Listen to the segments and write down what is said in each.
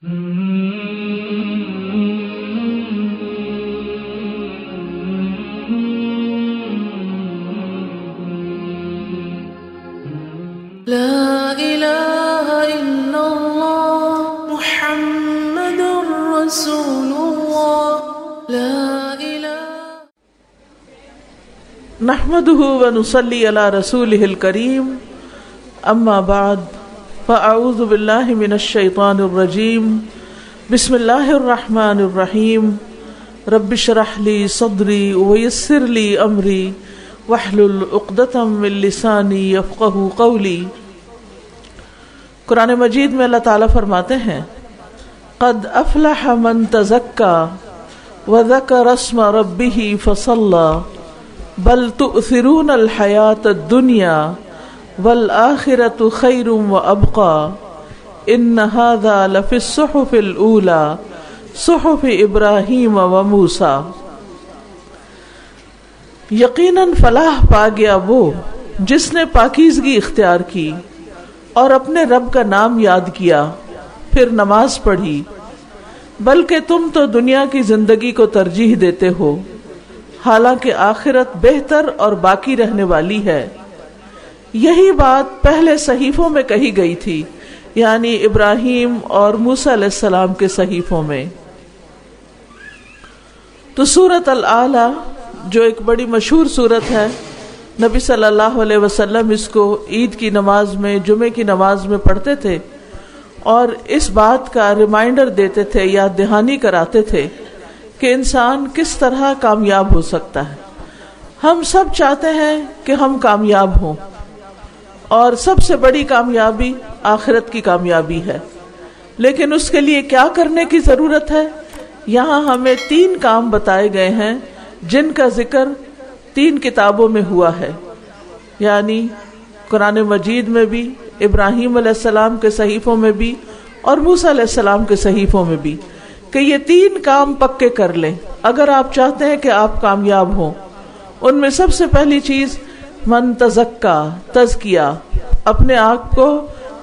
لا الہ الا اللہ محمد رسول اللہ لا الہ نحمده ونصلي على رسوله الكريم اما بعد فاعوذ باللہ من الشیطان الرجیم بسم اللہ الرحمن الرحیم رب اشرح لی صدری ویسر لی امری واحلل عقدۃ من لسانی یفقہوا قولی۔ قرآن مجید میں اللہ تعالیٰ فرماتے ہیں قد افلح من تزکا وذکر اسم ربہ فصلی بل تؤثرون الحیاۃ الدنیا والآخرۃ خیر وابقی ان ھذا لفی الصحف الاولی صحف ابراہیم وموسیٰ۔ یقیناً فلاح پا گیا وہ جس نے پاکیزگی اختیار کی اور اپنے رب کا نام یاد کیا پھر نماز پڑھی، بلکہ تم تو دنیا کی زندگی کو ترجیح دیتے ہو حالانکہ آخرت بہتر اور باقی رہنے والی ہے۔ یہی بات پہلے صحیفوں میں کہی گئی تھی، یعنی ابراہیم اور موسیٰ علیہ السلام کے صحیفوں میں۔ تو سورۃ الاعلی جو ایک بڑی مشہور سورت ہے، نبی صلی اللہ علیہ وسلم اس کو عید کی نماز میں، جمعے کی نماز میں پڑھتے تھے اور اس بات کا ریمائنڈر دیتے تھے، یاد دہانی کراتے تھے کہ انسان کس طرح کامیاب ہو سکتا ہے۔ ہم سب چاہتے ہیں کہ ہم کامیاب ہوں، اور سب سے بڑی کامیابی آخرت کی کامیابی ہے، لیکن اس کے لیے کیا کرنے کی ضرورت ہے؟ یہاں ہمیں 3 کام بتائے گئے ہیں جن کا ذکر 3 کتابوں میں ہوا ہے، یعنی قرآن مجید میں بھی، ابراہیم علیہ السلام کے صحیفوں میں بھی اور موسیٰ علیہ السلام کے صحیفوں میں بھی، کہ یہ 3 کام پکے کر لیں اگر آپ چاہتے ہیں کہ آپ کامیاب ہوں۔ ان میں سب سے پہلی چیز من تزکا، تزکیہ، اپنے آپ کو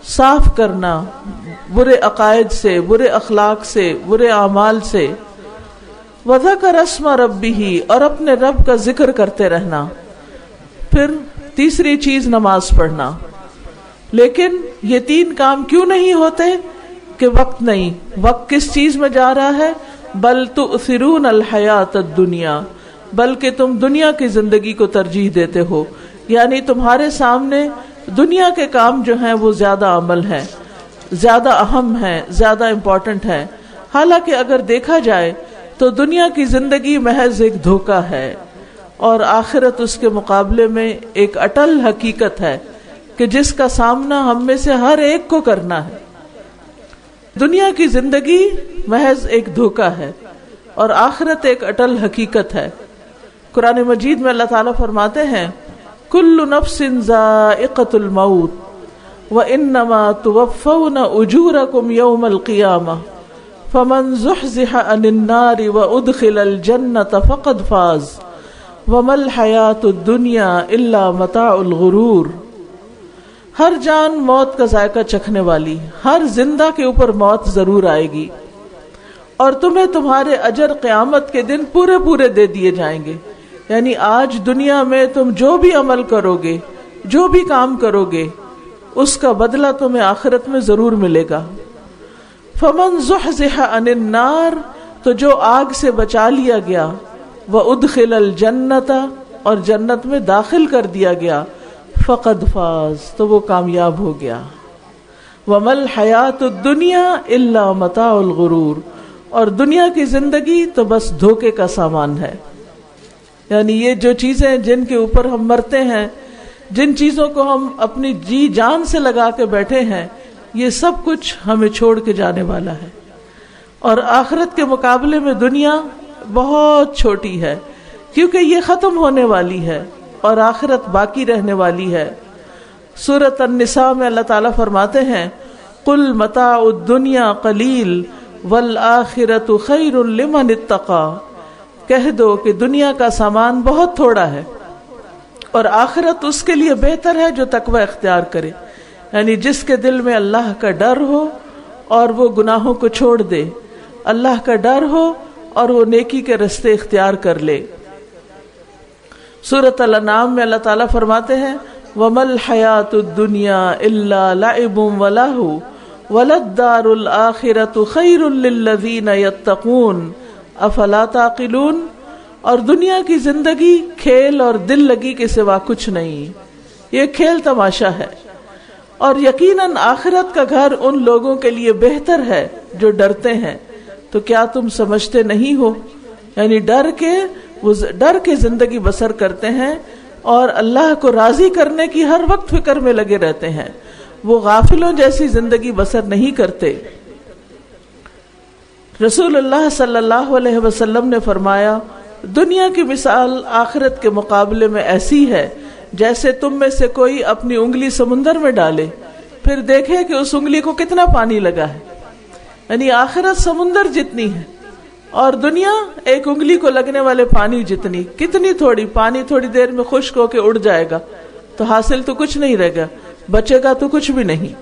صاف کرنا برے عقائد سے، برے اخلاق سے، برے اعمال سے۔ وذکر اسم ربہ، اور اپنے رب کا ذکر کرتے رہنا۔ پھر تیسری چیز نماز پڑھنا۔ لیکن یہ 3 کام کیوں نہیں ہوتے؟ کہ وقت نہیں۔ وقت کس چیز میں جا رہا ہے؟ بل تؤثرون الحیاۃ الدنیا، بلکہ تم دنیا کی زندگی کو ترجیح دیتے ہو، یعنی تمہارے سامنے دنیا کے کام جو ہیں وہ زیادہ عمل ہیں، زیادہ اہم ہیں، زیادہ امپورٹنٹ ہیں۔ حالانکہ اگر دیکھا جائے تو دنیا کی زندگی محض ایک دھوکہ ہے، اور آخرت اس کے مقابلے میں ایک اٹل حقیقت ہے کہ جس کا سامنا ہم میں سے ہر ایک کو کرنا ہے۔ دنیا کی زندگی محض ایک دھوکہ ہے اور آخرت ایک اٹل حقیقت ہے۔ قرآن مجید میں اللہ تعالیٰ فرماتے ہیں کل نفس ذائقۃ الموت وانما توفون اجورکم یوم القیامہ فمن زحزح عن النار وادخل الجنۃ فقد فاز وما الحیاۃ الدنیا الا متاع الغرور۔ ہر جان موت کا ذائقہ چکھنے والی، ہر زندہ کے اوپر موت ضرور آئے گی، اور تمہیں تمہارے اجر قیامت کے دن پورے پورے دے دیے جائیں گے۔ یعنی آج دنیا میں تم جو بھی عمل کرو گے، جو بھی کام کرو گے، اس کا بدلہ تمہیں آخرت میں ضرور ملے گا۔ فمن زحزح عن النار، تو جو آگ سے بچا لیا گیا، وادخل الجنۃ، اور جنت میں داخل کر دیا گیا، فقد فاز، تو وہ کامیاب ہو گیا۔ وما الحیاۃ الدنیا الا متاع الغرور، اور دنیا کی زندگی تو بس دھوکے کا سامان ہے۔ یعنی یہ جو چیزیں جن کے اوپر ہم مرتے ہیں، جن چیزوں کو ہم اپنی جی جان سے لگا کے بیٹھے ہیں، یہ سب کچھ ہمیں چھوڑ کے جانے والا ہے، اور آخرت کے مقابلے میں دنیا بہت چھوٹی ہے، کیونکہ یہ ختم ہونے والی ہے اور آخرت باقی رہنے والی ہے۔ سورۃ النساء میں اللہ تعالیٰ فرماتے ہیں قل متاع الدنیا قلیل والآخرۃ خیر لمن اتقی، کہہ دو کہ دنیا کا سامان بہت تھوڑا ہے اور آخرت اس کے لیے بہتر ہے جو تقوی اختیار کرے، یعنی جس کے دل میں اللہ کا ڈر ہو اور وہ گناہوں کو چھوڑ دے، اللہ کا ڈر ہو اور وہ نیکی کے رستے اختیار کر لے۔ سورۃ الانعام میں اللہ تعالیٰ فرماتے ہیں وَمَا الْحَيَاةُ الدُّنْيَا إِلَّا لَعِبٌ وَلَهْوٌ وَلَلدَّارُ الْآخِرَةُ خَيْرٌ لِلَّذِينَ يَتَّقُونَ أَفَلَا تَعْقِلُونَ، اور دنیا کی زندگی کھیل اور دل لگی کے سوا کچھ نہیں، یہ کھیل تماشا ہے، اور یقیناً آخرت کا گھر ان لوگوں کے لیے بہتر ہے جو ڈرتے ہیں۔ تو کیا تم سمجھتے نہیں ہو؟ یعنی ڈر کے زندگی بسر کرتے ہیں اور اللہ کو راضی کرنے کی ہر وقت فکر میں لگے رہتے ہیں، وہ غافلوں جیسی زندگی بسر نہیں کرتے۔ رسول اللہ صلی اللہ علیہ وسلم نے فرمایا دنیا کی مثال آخرت کے مقابلے میں ایسی ہے جیسے تم میں سے کوئی اپنی انگلی سمندر میں ڈالے پھر دیکھے کہ اس انگلی کو کتنا پانی لگا ہے، یعنی آخرت سمندر جتنی ہے اور دنیا ایک انگلی کو لگنے والے پانی جتنی، کتنی تھوڑی، پانی تھوڑی دیر میں خشک ہو کے اڑ جائے گا تو حاصل تو کچھ نہیں رہے گا، بچے گا تو کچھ بھی نہیں۔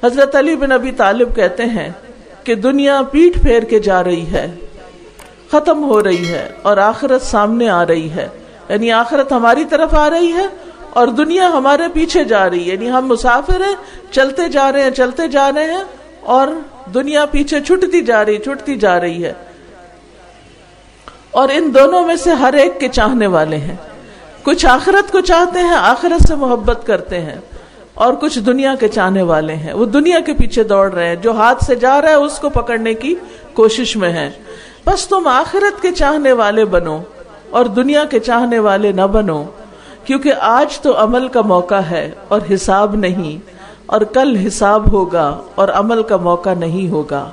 حضرت علی بن ابی طالب کہتے ہیں کہ دنیا پیٹھ پھیر کے جا رہی ہے، ختم ہو رہی ہے، اور آخرت سامنے آ رہی ہے، یعنی آخرت ہماری طرف آ رہی ہے اور دنیا ہمارے پیچھے جا رہی ہے، یعنی ہم مسافر ہیں، چلتے جا رہے ہیں اور دنیا پیچھے چھٹتی جا رہی ہے، اور ان دونوں میں سے ہر ایک کے چاہنے والے ہیں، کچھ آخرت کو چاہتے ہیں، آخرت سے محبت کرتے ہیں، اور کچھ دنیا کے چاہنے والے ہیں، وہ دنیا کے پیچھے دوڑ رہے ہیں، جو ہاتھ سے جا رہا ہے اس کو پکڑنے کی کوشش میں ہیں۔ بس تم آخرت کے چاہنے والے بنو اور دنیا کے چاہنے والے نہ بنو، کیونکہ آج تو عمل کا موقع ہے اور حساب نہیں، اور کل حساب ہوگا اور عمل کا موقع نہیں ہوگا،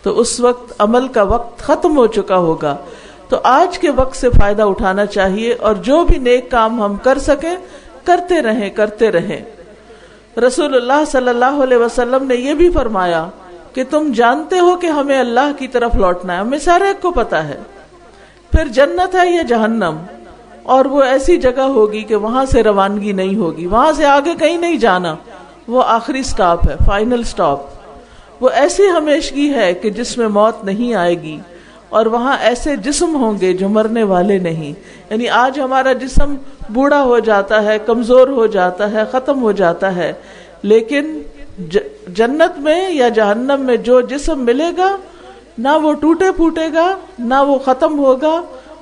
تو اس وقت عمل کا وقت ختم ہو چکا ہوگا۔ تو آج کے وقت سے فائدہ اٹھانا چاہیے اور جو بھی نیک کام ہم کر سکیں کرتے رہیں۔ رسول اللہ صلی اللہ علیہ وسلم نے یہ بھی فرمایا کہ تم جانتے ہو کہ ہمیں اللہ کی طرف لوٹنا ہے، ہمیں سارے ایک کو پتا ہے، پھر جنت ہے یا جہنم، اور وہ ایسی جگہ ہوگی کہ وہاں سے روانگی نہیں ہوگی، وہاں سے آگے کہیں نہیں جانا، وہ آخری سٹاپ ہے، فائنل سٹاپ۔ وہ ایسی ہمیشگی ہے کہ جس میں موت نہیں آئے گی، اور وہاں ایسے جسم ہوں گے جو مرنے والے نہیں، یعنی آج ہمارا جسم بوڑھا ہو جاتا ہے، کمزور ہو جاتا ہے، ختم ہو جاتا ہے، لیکن جنت میں یا جہنم میں جو جسم ملے گا نہ وہ ٹوٹے پھوٹے گا، نہ وہ ختم ہوگا،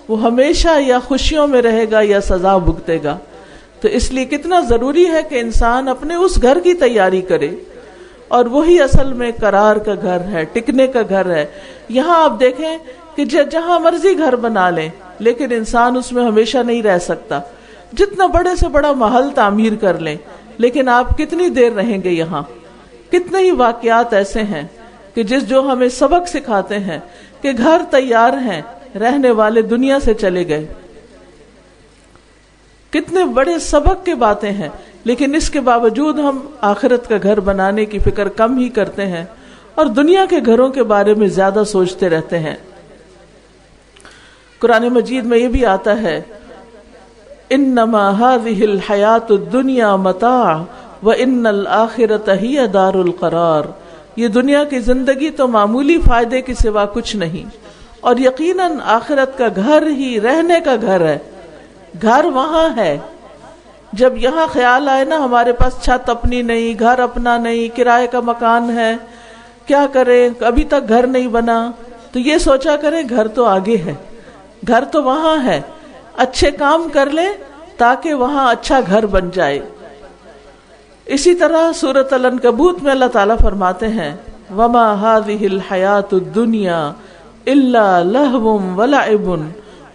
وہ ہمیشہ یا خوشیوں میں رہے گا یا سزا بھگتے گا۔ تو اس لیے کتنا ضروری ہے کہ انسان اپنے اس گھر کی تیاری کرے، اور وہی اصل میں قرار کا گھر ہے، ٹکنے کا گھر ہے۔ یہاں آپ دیکھیں کہ جہاں مرضی گھر بنا لیں لیکن انسان اس میں ہمیشہ نہیں رہ سکتا، جتنا بڑے سے بڑا محل تعمیر کر لیں لیکن آپ کتنی دیر رہیں گے یہاں؟ کتنے ہی واقعات ایسے ہیں کہ جو ہمیں سبق سکھاتے ہیں کہ گھر تیار ہیں، رہنے والے دنیا سے چلے گئے۔ کتنے بڑے سبق کی باتیں ہیں، لیکن اس کے باوجود ہم آخرت کا گھر بنانے کی فکر کم ہی کرتے ہیں اور دنیا کے گھروں کے بارے میں زیادہ سوچتے رہتے ہیں۔ قرآن مجید میں یہ بھی آتا ہے انما هذه الحیات الدنیا متاع وان الآخرۃ ہی دار القرار، یہ دنیا کی زندگی تو معمولی فائدے کے سوا کچھ نہیں، اور یقیناً آخرت کا گھر ہی رہنے کا گھر ہے۔ گھر وہاں ہے، جب یہاں خیال آئے نا ہمارے پاس چھت اپنی نہیں، گھر اپنا نہیں، کرائے کا مکان ہے، کیا کریں، ابھی تک گھر نہیں بنا، تو یہ سوچا کریں گھر تو آگے ہے، گھر تو وہاں ہے، اچھے کام کر لیں تاکہ وہاں اچھا گھر بن جائے۔ اسی طرح سورۃ العنکبوت میں اللہ تعالیٰ فرماتے ہیں وما هذه الحیات الدنیا الا لہو ولعب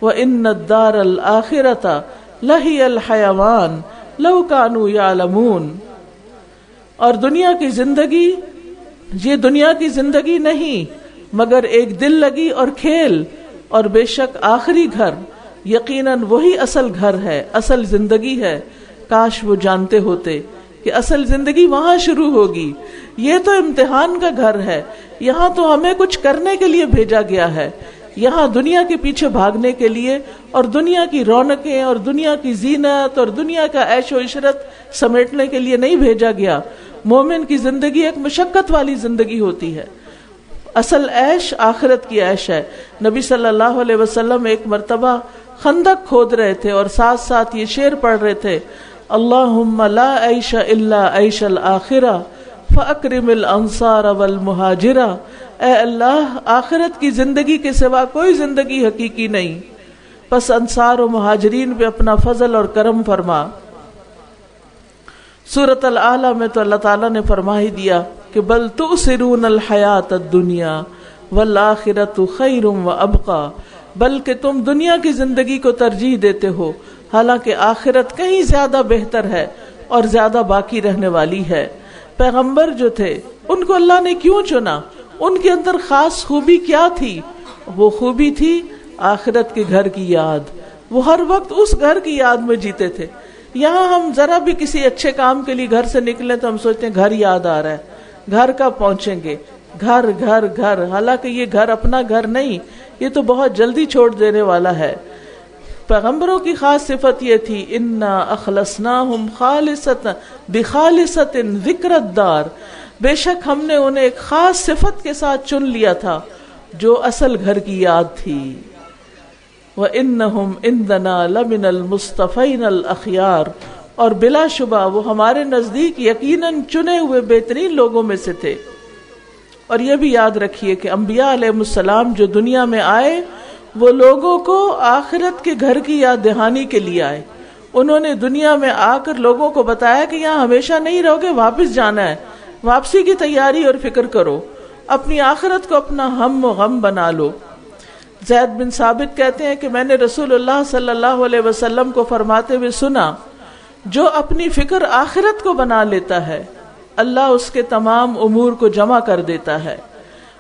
وان الدار الآخرۃ لہی الحیوان لو کانوا یعلمون، اور دنیا کی زندگی یہ دنیا کی زندگی نہیں مگر ایک دل لگی اور کھیل، اور بے شک آخری گھر یقیناً وہی اصل گھر ہے، اصل زندگی ہے۔ کاش وہ جانتے ہوتے کہ اصل زندگی وہاں شروع ہوگی، یہ تو امتحان کا گھر ہے، یہاں تو ہمیں کچھ کرنے کے لیے بھیجا گیا ہے یہاں دنیا کے پیچھے بھاگنے کے لیے اور دنیا کی رونقیں اور دنیا کی زینت اور دنیا کا عیش و عشرت سمیٹنے کے لیے نہیں بھیجا گیا. مومن کی زندگی ایک مشقت والی زندگی ہوتی ہے. اصل عیش آخرت کی عیش ہے. نبی صلی اللہ علیہ وسلم ایک مرتبہ خندق کھود رہے تھے اور ساتھ ساتھ یہ شعر پڑھ رہے تھے, اللہم لا عیش الا عیش الآخرہ فاکرم الانصار والمہاجرہ. اے اللہ, آخرت کی زندگی کے سوا کوئی زندگی حقیقی نہیں, پس انصار و مہاجرین پہ اپنا فضل اور کرم فرما. سورۃ الاعلی میں تو اللہ تعالیٰ نے فرما ہی دیا کہ بل تؤثرون الحیات الدنیا والآخرۃ خیر وابقی, بلکہ تم دنیا کی زندگی کو ترجیح دیتے ہو, حالانکہ آخرت کہیں زیادہ بہتر ہے اور زیادہ باقی رہنے والی ہے. پیغمبر جو تھے ان کو اللہ نے کیوں چنا؟ ان کے اندر خاص خوبی کیا تھی؟ وہ خوبی تھی آخرت کے گھر کی یاد. وہ ہر وقت اس گھر کی یاد میں جیتے تھے. یہاں ہم ذرا بھی کسی اچھے کام کے لیے گھر سے نکلیں تو ہم سوچتے ہیں گھر یاد آ رہا ہے, گھر کب پہنچیں گے, گھر گھر گھر. حالانکہ یہ گھر اپنا گھر نہیں, یہ تو بہت جلدی چھوڑ دینے والا ہے. پیغمبروں کی خاص صفت یہ تھی, انا اخلصناہم خالصۃ بخالصۃ ذکر الدار, بے شک ہم نے انہیں ایک خاص صفت کے ساتھ چن لیا تھا جو اصل گھر کی یاد تھی. وَإِنَّهُمْ عِنْدَنَا لَمِنَ الْمُصْطَفَيْنَ الْأَخْيَارِ, اور بلا شبہ وہ ہمارے نزدیک یقیناً چنے ہوئے بہترین لوگوں میں سے تھے. اور یہ بھی یاد رکھیے کہ انبیاء علیہ السلام جو دنیا میں آئے وہ لوگوں کو آخرت کے گھر کی یاد دہانی کے لیے آئے. انہوں نے دنیا میں آ کر لوگوں کو بتایا کہ یہاں ہمیشہ نہیں رہو گے, واپس جانا ہے, واپسی کی تیاری اور فکر کرو, اپنی آخرت کو اپنا ہم و غم بنا لو. زید بن ثابت کہتے ہیں کہ میں نے رسول اللہ صلی اللہ علیہ وسلم کو فرماتے ہوئے سنا, جو اپنی فکر آخرت کو بنا لیتا ہے اللہ اس کے تمام امور کو جمع کر دیتا ہے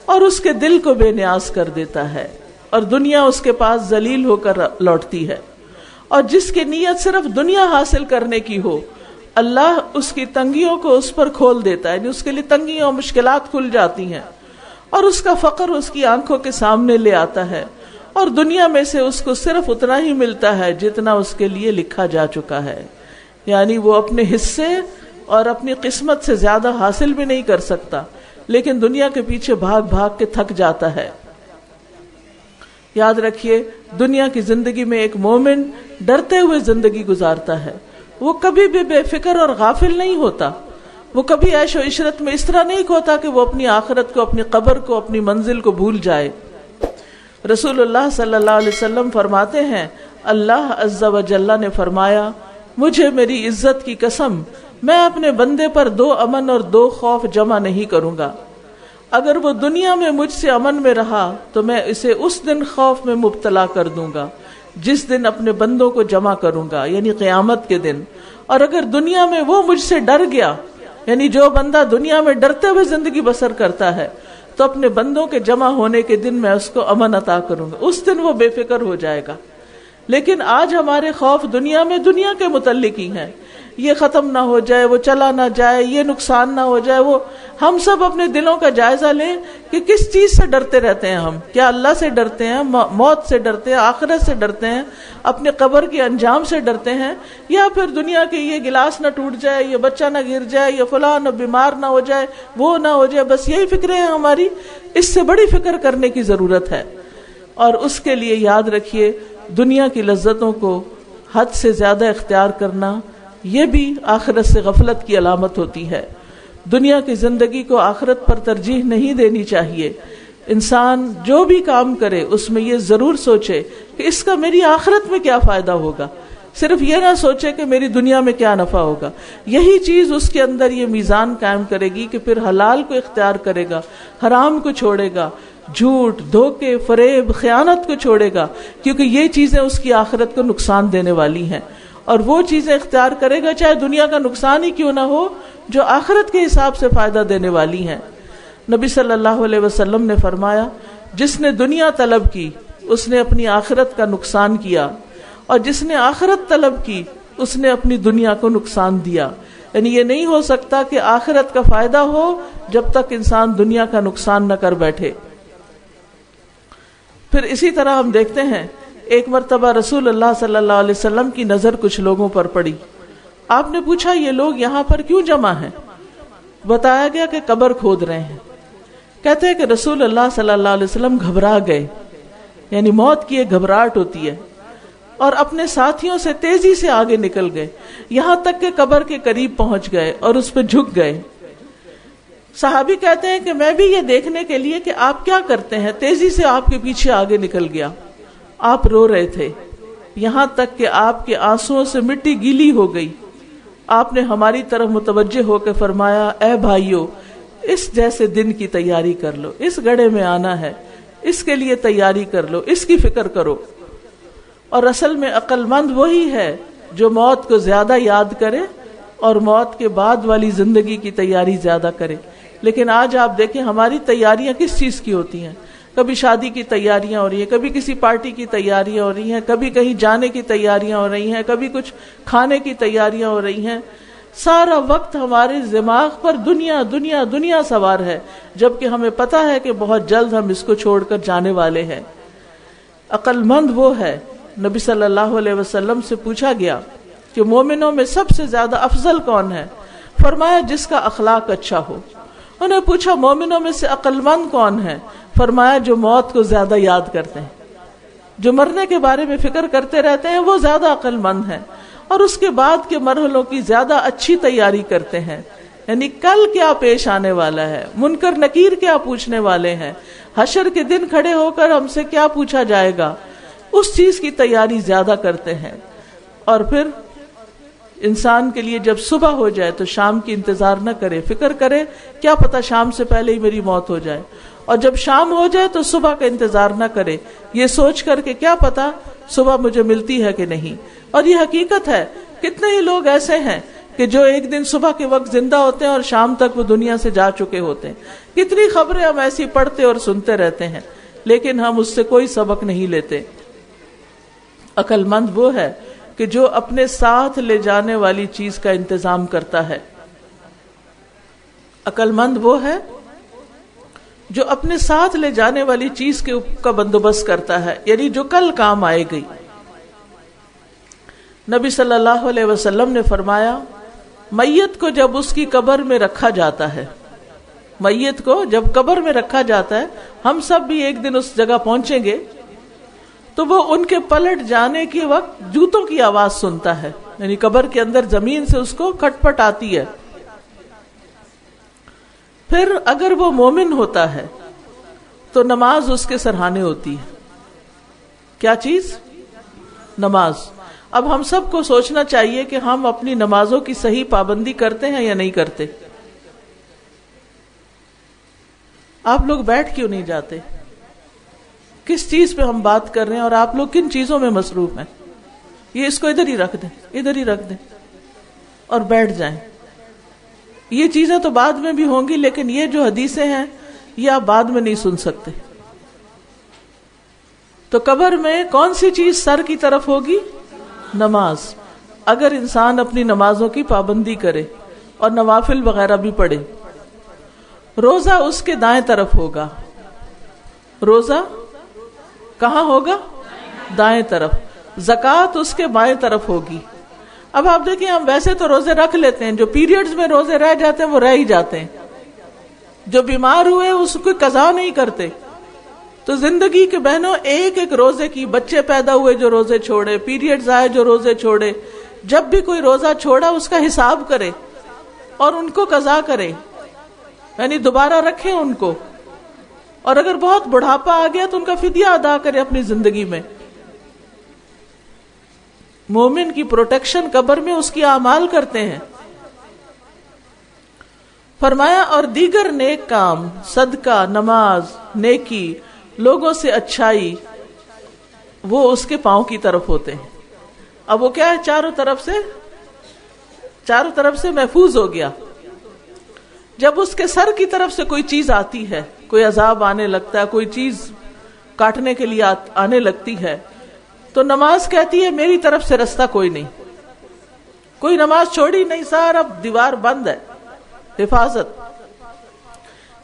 اور اس کے دل کو بے نیاز کر دیتا ہے, اور دنیا اس کے پاس ذلیل ہو کر لوٹتی ہے. اور جس کی نیت صرف دنیا حاصل کرنے کی ہو, اللہ اس کی تنگیوں کو اس پر کھول دیتا ہے, یعنی اس کے لیے تنگیاں اور مشکلات کھل جاتی ہیں, اور اس کا فقر اس کی آنکھوں کے سامنے لے آتا ہے, اور دنیا میں سے اس کو صرف اتنا ہی ملتا ہے جتنا اس کے لیے لکھا جا چکا ہے. یعنی وہ اپنے حصے اور اپنی قسمت سے زیادہ حاصل بھی نہیں کر سکتا, لیکن دنیا کے پیچھے بھاگ بھاگ کے تھک جاتا ہے. یاد رکھیے, دنیا کی زندگی میں ایک مومن ڈرتے ہوئے زندگی گزارتا ہے. وہ کبھی بھی بے فکر اور غافل نہیں ہوتا. وہ کبھی عیش و عشرت میں اس طرح نہیں کھوتا کہ وہ اپنی آخرت کو, اپنی قبر کو, اپنی منزل کو بھول جائے. رسول اللہ صلی اللہ علیہ وسلم فرماتے ہیں, اللہ عز و جل نے فرمایا, مجھے میری عزت کی قسم, میں اپنے بندے پر 2 امن اور 2 خوف جمع نہیں کروں گا. اگر وہ دنیا میں مجھ سے امن میں رہا تو میں اسے اس دن خوف میں مبتلا کر دوں گا جس دن اپنے بندوں کو جمع کروں گا, یعنی قیامت کے دن. اور اگر دنیا میں وہ مجھ سے ڈر گیا, یعنی جو بندہ دنیا میں ڈرتے ہوئے زندگی بسر کرتا ہے, تو اپنے بندوں کے جمع ہونے کے دن میں اس کو امن عطا کروں گا, اس دن وہ بے فکر ہو جائے گا. لیکن آج ہمارے خوف دنیا میں دنیا کے متعلق ہی ہیں, یہ ختم نہ ہو جائے, وہ چلا نہ جائے, یہ نقصان نہ ہو جائے. وہ ہم سب اپنے دلوں کا جائزہ لیں کہ کس چیز سے ڈرتے رہتے ہیں ہم. کیا اللہ سے ڈرتے ہیں, موت سے ڈرتے ہیں, آخرت سے ڈرتے ہیں, اپنے قبر کے انجام سے ڈرتے ہیں, یا پھر دنیا کے یہ گلاس نہ ٹوٹ جائے, یہ بچہ نہ گر جائے, یہ فلاں نہ بیمار نہ ہو جائے, وہ نہ ہو جائے. بس یہی فکریں ہیں ہماری. اس سے بڑی فکر کرنے کی ضرورت ہے. اور اس کے لیے یاد رکھیے, دنیا کی لذتوں کو حد سے زیادہ اختیار کرنا یہ بھی آخرت سے غفلت کی علامت ہوتی ہے. دنیا کی زندگی کو آخرت پر ترجیح نہیں دینی چاہیے. انسان جو بھی کام کرے اس میں یہ ضرور سوچے کہ اس کا میری آخرت میں کیا فائدہ ہوگا. صرف یہ نہ سوچے کہ میری دنیا میں کیا نفع ہوگا. یہی چیز اس کے اندر یہ میزان قائم کرے گی کہ پھر حلال کو اختیار کرے گا, حرام کو چھوڑے گا, جھوٹ, دھوکے, فریب, خیانت کو چھوڑے گا, کیونکہ یہ چیزیں اس کی آخرت کو نقصان دینے والی ہیں. اور وہ چیزیں اختیار کرے گا چاہے دنیا کا نقصان ہی کیوں نہ ہو, جو آخرت کے حساب سے فائدہ دینے والی ہیں. نبی صلی اللہ علیہ وسلم نے فرمایا, جس نے دنیا طلب کی اس نے اپنی آخرت کا نقصان کیا, اور جس نے آخرت طلب کی اس نے اپنی دنیا کو نقصان دیا. یعنی یہ نہیں ہو سکتا کہ آخرت کا فائدہ ہو جب تک انسان دنیا کا نقصان نہ کر بیٹھے. پھر اسی طرح ہم دیکھتے ہیں ایک مرتبہ رسول اللہ صلی اللہ علیہ وسلم کی نظر کچھ لوگوں پر پڑی. آپ نے پوچھا یہ لوگ یہاں پر کیوں جمع ہیں؟ بتایا گیا کہ قبر کھود رہے ہیں. کہتے ہیں کہ رسول اللہ صلی اللہ علیہ وسلم گھبرا گئے، یعنی موت کی ایک گھبراہٹ ہوتی ہے، اور اپنے ساتھیوں سے تیزی سے آگے نکل گئے، یہاں تک کہ قبر کے قریب پہنچ گئے اور اس پہ جھک گئے. صحابی کہتے ہیں کہ میں بھی یہ دیکھنے کے لیے کہ آپ کیا کرتے ہیں تیزی سے آپ کے پیچھے آگے نکل گیا. آپ رو رہے تھے، یہاں تک کہ آپ کے آنسوؤں سے مٹی گیلی ہو گئی. آپ نے ہماری طرف متوجہ ہو کے فرمایا، اے بھائیو، اس جیسے دن کی تیاری کر لو، اس گڑھے میں آنا ہے، اس کے لیے تیاری کر لو، اس کی فکر کرو. اور اصل میں عقل مند وہی ہے جو موت کو زیادہ یاد کرے اور موت کے بعد والی زندگی کی تیاری زیادہ کرے. لیکن آج آپ دیکھیں ہماری تیاریاں کس چیز کی ہوتی ہیں؟ کبھی شادی کی تیاریاں ہو رہی ہیں، کبھی کسی پارٹی کی تیاریاں ہو رہی ہیں، کبھی کہیں جانے کی تیاریاں ہو رہی ہیں، کبھی کچھ کھانے کی تیاریاں ہو رہی ہیں. سارا وقت ہمارے دماغ پر دنیا دنیا دنیا سوار ہے، جبکہ ہمیں پتہ ہے کہ بہت جلد ہم اس کو چھوڑ کر جانے والے ہیں. عقل مند وہ ہے. نبی صلی اللہ علیہ وسلم سے پوچھا گیا کہ مومنوں میں سب سے زیادہ افضل کون ہے؟ فرمایا جس کا اخلاق اچھا ہو. انہیں پوچھا مومنوں میں سے عقل مند کون ہے؟ فرمایا جو موت کو زیادہ یاد کرتے ہیں، جو مرنے کے بارے میں فکر کرتے رہتے ہیں، وہ زیادہ عقل مند ہیں، اور اس کے بعد کے مرحلوں کی زیادہ اچھی تیاری کرتے ہیں. یعنی کل کیا پیش آنے والا ہے، منکر نکیر کیا پوچھنے والے ہیں، حشر کے دن کھڑے ہو کر ہم سے کیا پوچھا جائے گا، اس چیز کی تیاری زیادہ کرتے ہیں. اور پھر انسان کے لیے جب صبح ہو جائے تو شام کی انتظار نہ کرے، فکر کرے کیا پتا شام سے پہلے ہی میری موت ہو جائے، اور جب شام ہو جائے تو صبح کا انتظار نہ کرے، یہ سوچ کر کہ کیا پتا صبح مجھے ملتی ہے کہ نہیں. اور یہ حقیقت ہے، کتنے ہی لوگ ایسے ہیں کہ جو ایک دن صبح کے وقت زندہ ہوتے ہیں اور شام تک وہ دنیا سے جا چکے ہوتے ہیں. کتنی خبریں ہم ایسی پڑھتے اور سنتے رہتے ہیں، لیکن ہم اس سے کوئی سبق نہیں لیتے. عقل مند وہ ہے کہ جو اپنے ساتھ لے جانے والی چیز کا انتظام کرتا ہے. عقل مند وہ ہے جو اپنے ساتھ لے جانے والی چیز کا بندوبست کرتا ہے، یعنی جو کل کام آئے گی. نبی صلی اللہ علیہ وسلم نے فرمایا میت کو جب اس کی قبر میں رکھا جاتا ہے، میت کو جب قبر میں رکھا جاتا ہے، ہم سب بھی ایک دن اس جگہ پہنچیں گے، تو وہ ان کے پلٹ جانے کے وقت جوتوں کی آواز سنتا ہے، یعنی قبر کے اندر زمین سے اس کو کھٹ پٹ آتی ہے. پھر اگر وہ مومن ہوتا ہے تو نماز اس کے سرہانے ہوتی ہے. کیا چیز؟ نماز. اب ہم سب کو سوچنا چاہیے کہ ہم اپنی نمازوں کی صحیح پابندی کرتے ہیں یا نہیں کرتے. آپ لوگ بیٹھ کیوں نہیں جاتے؟ کس چیز پہ ہم بات کر رہے ہیں اور آپ لوگ کن چیزوں میں مصروف ہیں؟ یہ اس کو ادھر ہی رکھ دیں، ادھر ہی رکھ دیں اور بیٹھ جائیں. یہ چیزیں تو بعد میں بھی ہوں گی، لیکن یہ جو حدیثیں ہیں یہ آپ بعد میں نہیں سن سکتے. تو قبر میں کون سی چیز سر کی طرف ہوگی؟ نماز. اگر انسان اپنی نمازوں کی پابندی کرے اور نوافل وغیرہ بھی پڑھے. روزہ اس کے دائیں طرف ہوگا. روزہ کہاں ہوگا؟ دائیں طرف. زکوٰۃ اس کے بائیں طرف ہوگی. اب آپ دیکھیں ہم ویسے تو روزے رکھ لیتے ہیں، جو پیریڈز میں روزے رہ جاتے ہیں وہ رہ ہی جاتے ہیں، جو بیمار ہوئے اس کو قضا نہیں کرتے. تو زندگی کے بہنوں ایک ایک روزے کی، بچے پیدا ہوئے جو روزے چھوڑے، پیریڈز آئے جو روزے چھوڑے، جب بھی کوئی روزہ چھوڑا اس کا حساب کرے اور ان کو قضا کرے، یعنی دوبارہ رکھیں ان کو. اور اگر بہت بڑھاپا آ گیا تو ان کا فدیہ ادا کرے اپنی زندگی میں. مومن کی پروٹیکشن قبر میں اس کی اعمال کرتے ہیں. فرمایا اور دیگر نیک کام، صدقہ، نماز، نیکی، لوگوں سے اچھائی، وہ اس کے پاؤں کی طرف ہوتے ہیں. اب وہ کیا ہے؟ چاروں طرف سے محفوظ ہو گیا. جب اس کے سر کی طرف سے کوئی چیز آتی ہے، کوئی عذاب آنے لگتا ہے، کوئی چیز کاٹنے کے لیے آنے لگتی ہے، تو نماز کہتی ہے میری طرف سے رستہ کوئی نہیں. کوئی نماز چھوڑی نہیں، سارا دیوار بند ہے، حفاظت.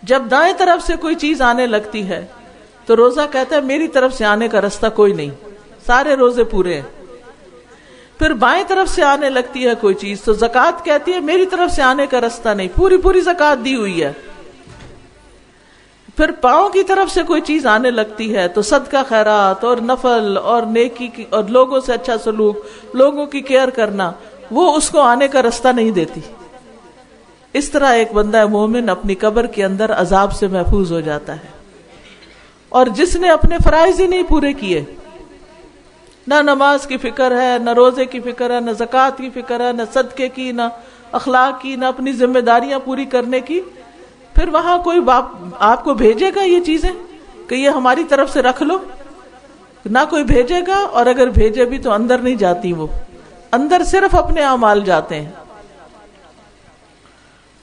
جب دائیں طرف سے کوئی چیز آنے لگتی ہے تو روزہ کہتا ہے میری طرف سے آنے کا راستہ کوئی نہیں، سارے روزے پورے ہیں. پھر بائیں طرف سے آنے لگتی ہے کوئی چیز تو زکوٰۃ کہتی ہے میری طرف سے آنے کا راستہ نہیں، پوری پوری زکوٰۃ دی ہوئی ہے. پھر پاؤں کی طرف سے کوئی چیز آنے لگتی ہے تو صدقہ خیرات اور نفل اور نیکی کی اور لوگوں سے اچھا سلوک، لوگوں کی کیئر کرنا، وہ اس کو آنے کا راستہ نہیں دیتی. اس طرح ایک بندہ مومن اپنی قبر کے اندر عذاب سے محفوظ ہو جاتا ہے. اور جس نے اپنے فرائض ہی نہیں پورے کیے، نہ نماز کی فکر ہے، نہ روزے کی فکر ہے، نہ زکوٰۃ کی فکر ہے، نہ صدقے کی، نہ اخلاق کی، نہ اپنی ذمہ داریاں پوری کرنے کی، پھر وہاں کوئی باپ آپ کو بھیجے گا یہ چیزیں کہ یہ ہماری طرف سے رکھ لو؟ نہ کوئی بھیجے گا، اور اگر بھیجے بھی تو اندر نہیں جاتی، وہ اندر صرف اپنے اعمال جاتے ہیں.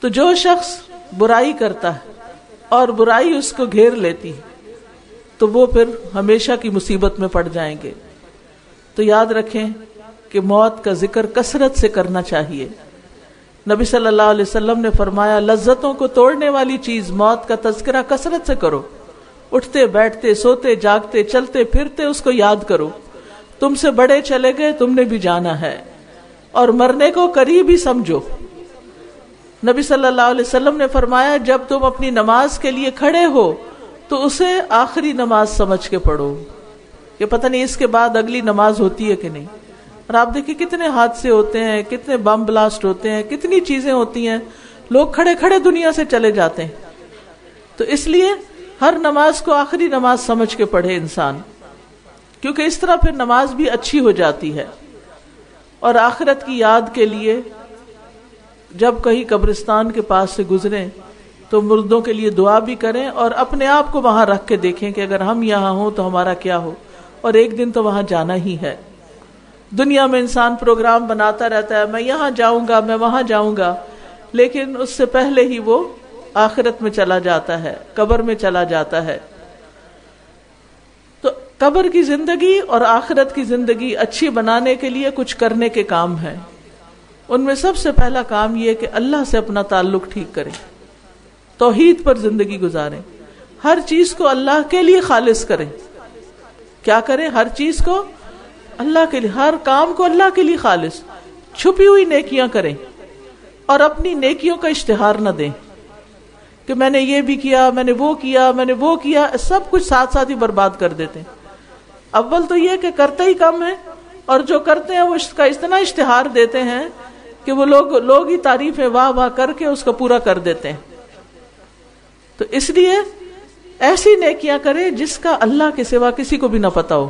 تو جو شخص برائی کرتا ہے اور برائی اس کو گھیر لیتی ہے تو وہ پھر ہمیشہ کی مصیبت میں پڑ جائیں گے. تو یاد رکھیں کہ موت کا ذکر کثرت سے کرنا چاہیے. نبی صلی اللہ علیہ وسلم نے فرمایا لذتوں کو توڑنے والی چیز موت کا تذکرہ کثرت سے کرو. اٹھتے بیٹھتے سوتے جاگتے چلتے پھرتے اس کو یاد کرو. تم سے بڑے چلے گئے، تم نے بھی جانا ہے، اور مرنے کو قریب ہی سمجھو. نبی صلی اللہ علیہ وسلم نے فرمایا جب تم اپنی نماز کے لیے کھڑے ہو تو اسے آخری نماز سمجھ کے پڑھو. یہ پتہ نہیں اس کے بعد اگلی نماز ہوتی ہے کہ نہیں. اور آپ دیکھیں کتنے حادثے ہوتے ہیں، کتنے بم بلاسٹ ہوتے ہیں، کتنی چیزیں ہوتی ہیں، لوگ کھڑے کھڑے دنیا سے چلے جاتے ہیں. تو اس لیے ہر نماز کو آخری نماز سمجھ کے پڑھے انسان، کیونکہ اس طرح پھر نماز بھی اچھی ہو جاتی ہے. اور آخرت کی یاد کے لیے جب کہیں قبرستان کے پاس سے گزریں تو مردوں کے لیے دعا بھی کریں، اور اپنے آپ کو وہاں رکھ کے دیکھیں کہ اگر ہم یہاں ہوں تو ہمارا کیا ہو. اور ایک دن تو وہاں جانا ہی ہے. دنیا میں انسان پروگرام بناتا رہتا ہے، میں یہاں جاؤں گا، میں وہاں جاؤں گا، لیکن اس سے پہلے ہی وہ آخرت میں چلا جاتا ہے، قبر میں چلا جاتا ہے. تو قبر کی زندگی اور آخرت کی زندگی اچھی بنانے کے لیے کچھ کرنے کے کام ہیں. ان میں سب سے پہلا کام یہ کہ اللہ سے اپنا تعلق ٹھیک کریں، توحید پر زندگی گزاریں، ہر چیز کو اللہ کے لیے خالص کریں. کیا کریں؟ ہر چیز کو اللہ کے لیے، ہر کام کو اللہ کے لیے خالص. چھپی ہوئی نیکیاں کریں اور اپنی نیکیوں کا اشتہار نہ دیں کہ میں نے یہ بھی کیا، میں نے وہ کیا، میں نے وہ کیا. سب کچھ ساتھ ساتھ ہی برباد کر دیتے ہیں. اول تو یہ کہ کرتے ہی کم ہے، اور جو کرتے ہیں وہ اس کا اتنا اشتہار دیتے ہیں کہ وہ لوگ ہی تعریفیں واہ واہ کر کے اس کو پورا کر دیتے ہیں. تو اس لیے ایسی نیکیاں کرے جس کا اللہ کے سوا کسی کو بھی نہ پتا ہو،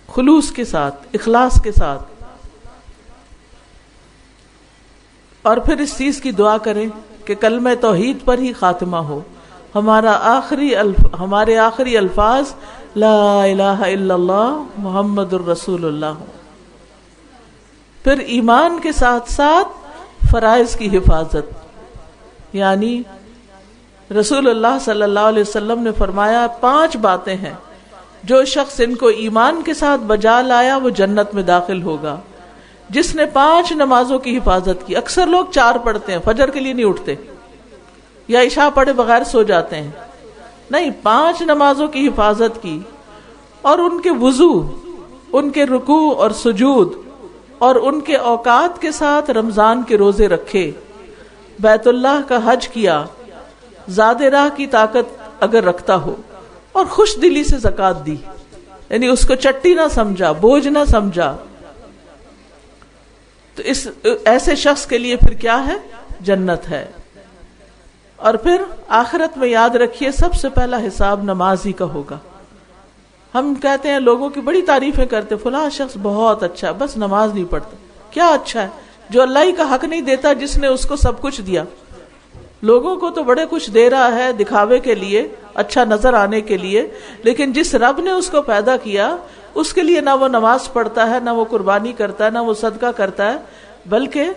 خلوص کے ساتھ، اخلاص کے ساتھ. اور پھر اس چیز کی دعا کریں کہ کلمہ توحید پر ہی خاتمہ ہو، ہمارے آخری الفاظ لا الہ الا اللہ محمد الرسول اللہ ہو. پھر ایمان کے ساتھ ساتھ فرائض کی حفاظت، یعنی رسول اللہ صلی اللہ علیہ وسلم نے فرمایا 5 باتیں ہیں جو شخص ان کو ایمان کے ساتھ بجا لایا وہ جنت میں داخل ہوگا. جس نے 5 نمازوں کی حفاظت کی، اکثر لوگ 4 پڑھتے ہیں، فجر کے لیے نہیں اٹھتے یا عشاء پڑھے بغیر سو جاتے ہیں، نہیں، 5 نمازوں کی حفاظت کی، اور ان کے وضو، ان کے رکوع اور سجود، اور ان کے اوقات کے ساتھ رمضان کے روزے رکھے، بیت اللہ کا حج کیا، زاد راہ کی طاقت اگر رکھتا ہو، اور خوش دلی سے زکوٰۃ دی، یعنی اس کو چٹی نہ سمجھا، بوجھ نہ سمجھا. تو اس ایسے شخص کے لیے پھر کیا ہے؟ جنت ہے. اور پھر آخرت میں یاد رکھیے سب سے پہلا حساب نماز ہی کا ہوگا. ہم کہتے ہیں، لوگوں کی بڑی تعریفیں کرتے، فلاں شخص بہت اچھا ہے، بس نماز نہیں پڑھتا. کیا اچھا ہے؟ جو اللہ ہی کا حق نہیں دیتا، جس نے اس کو سب کچھ دیا. لوگوں کو تو بڑے کچھ دے رہا ہے دکھاوے کے لیے، اچھا نظر آنے کے لیے، لیکن جس رب نے اس کو پیدا کیا اس کے لیے نہ وہ نماز پڑھتا ہے، نہ وہ قربانی کرتا ہے، نہ وہ صدقہ کرتا ہے، بلکہ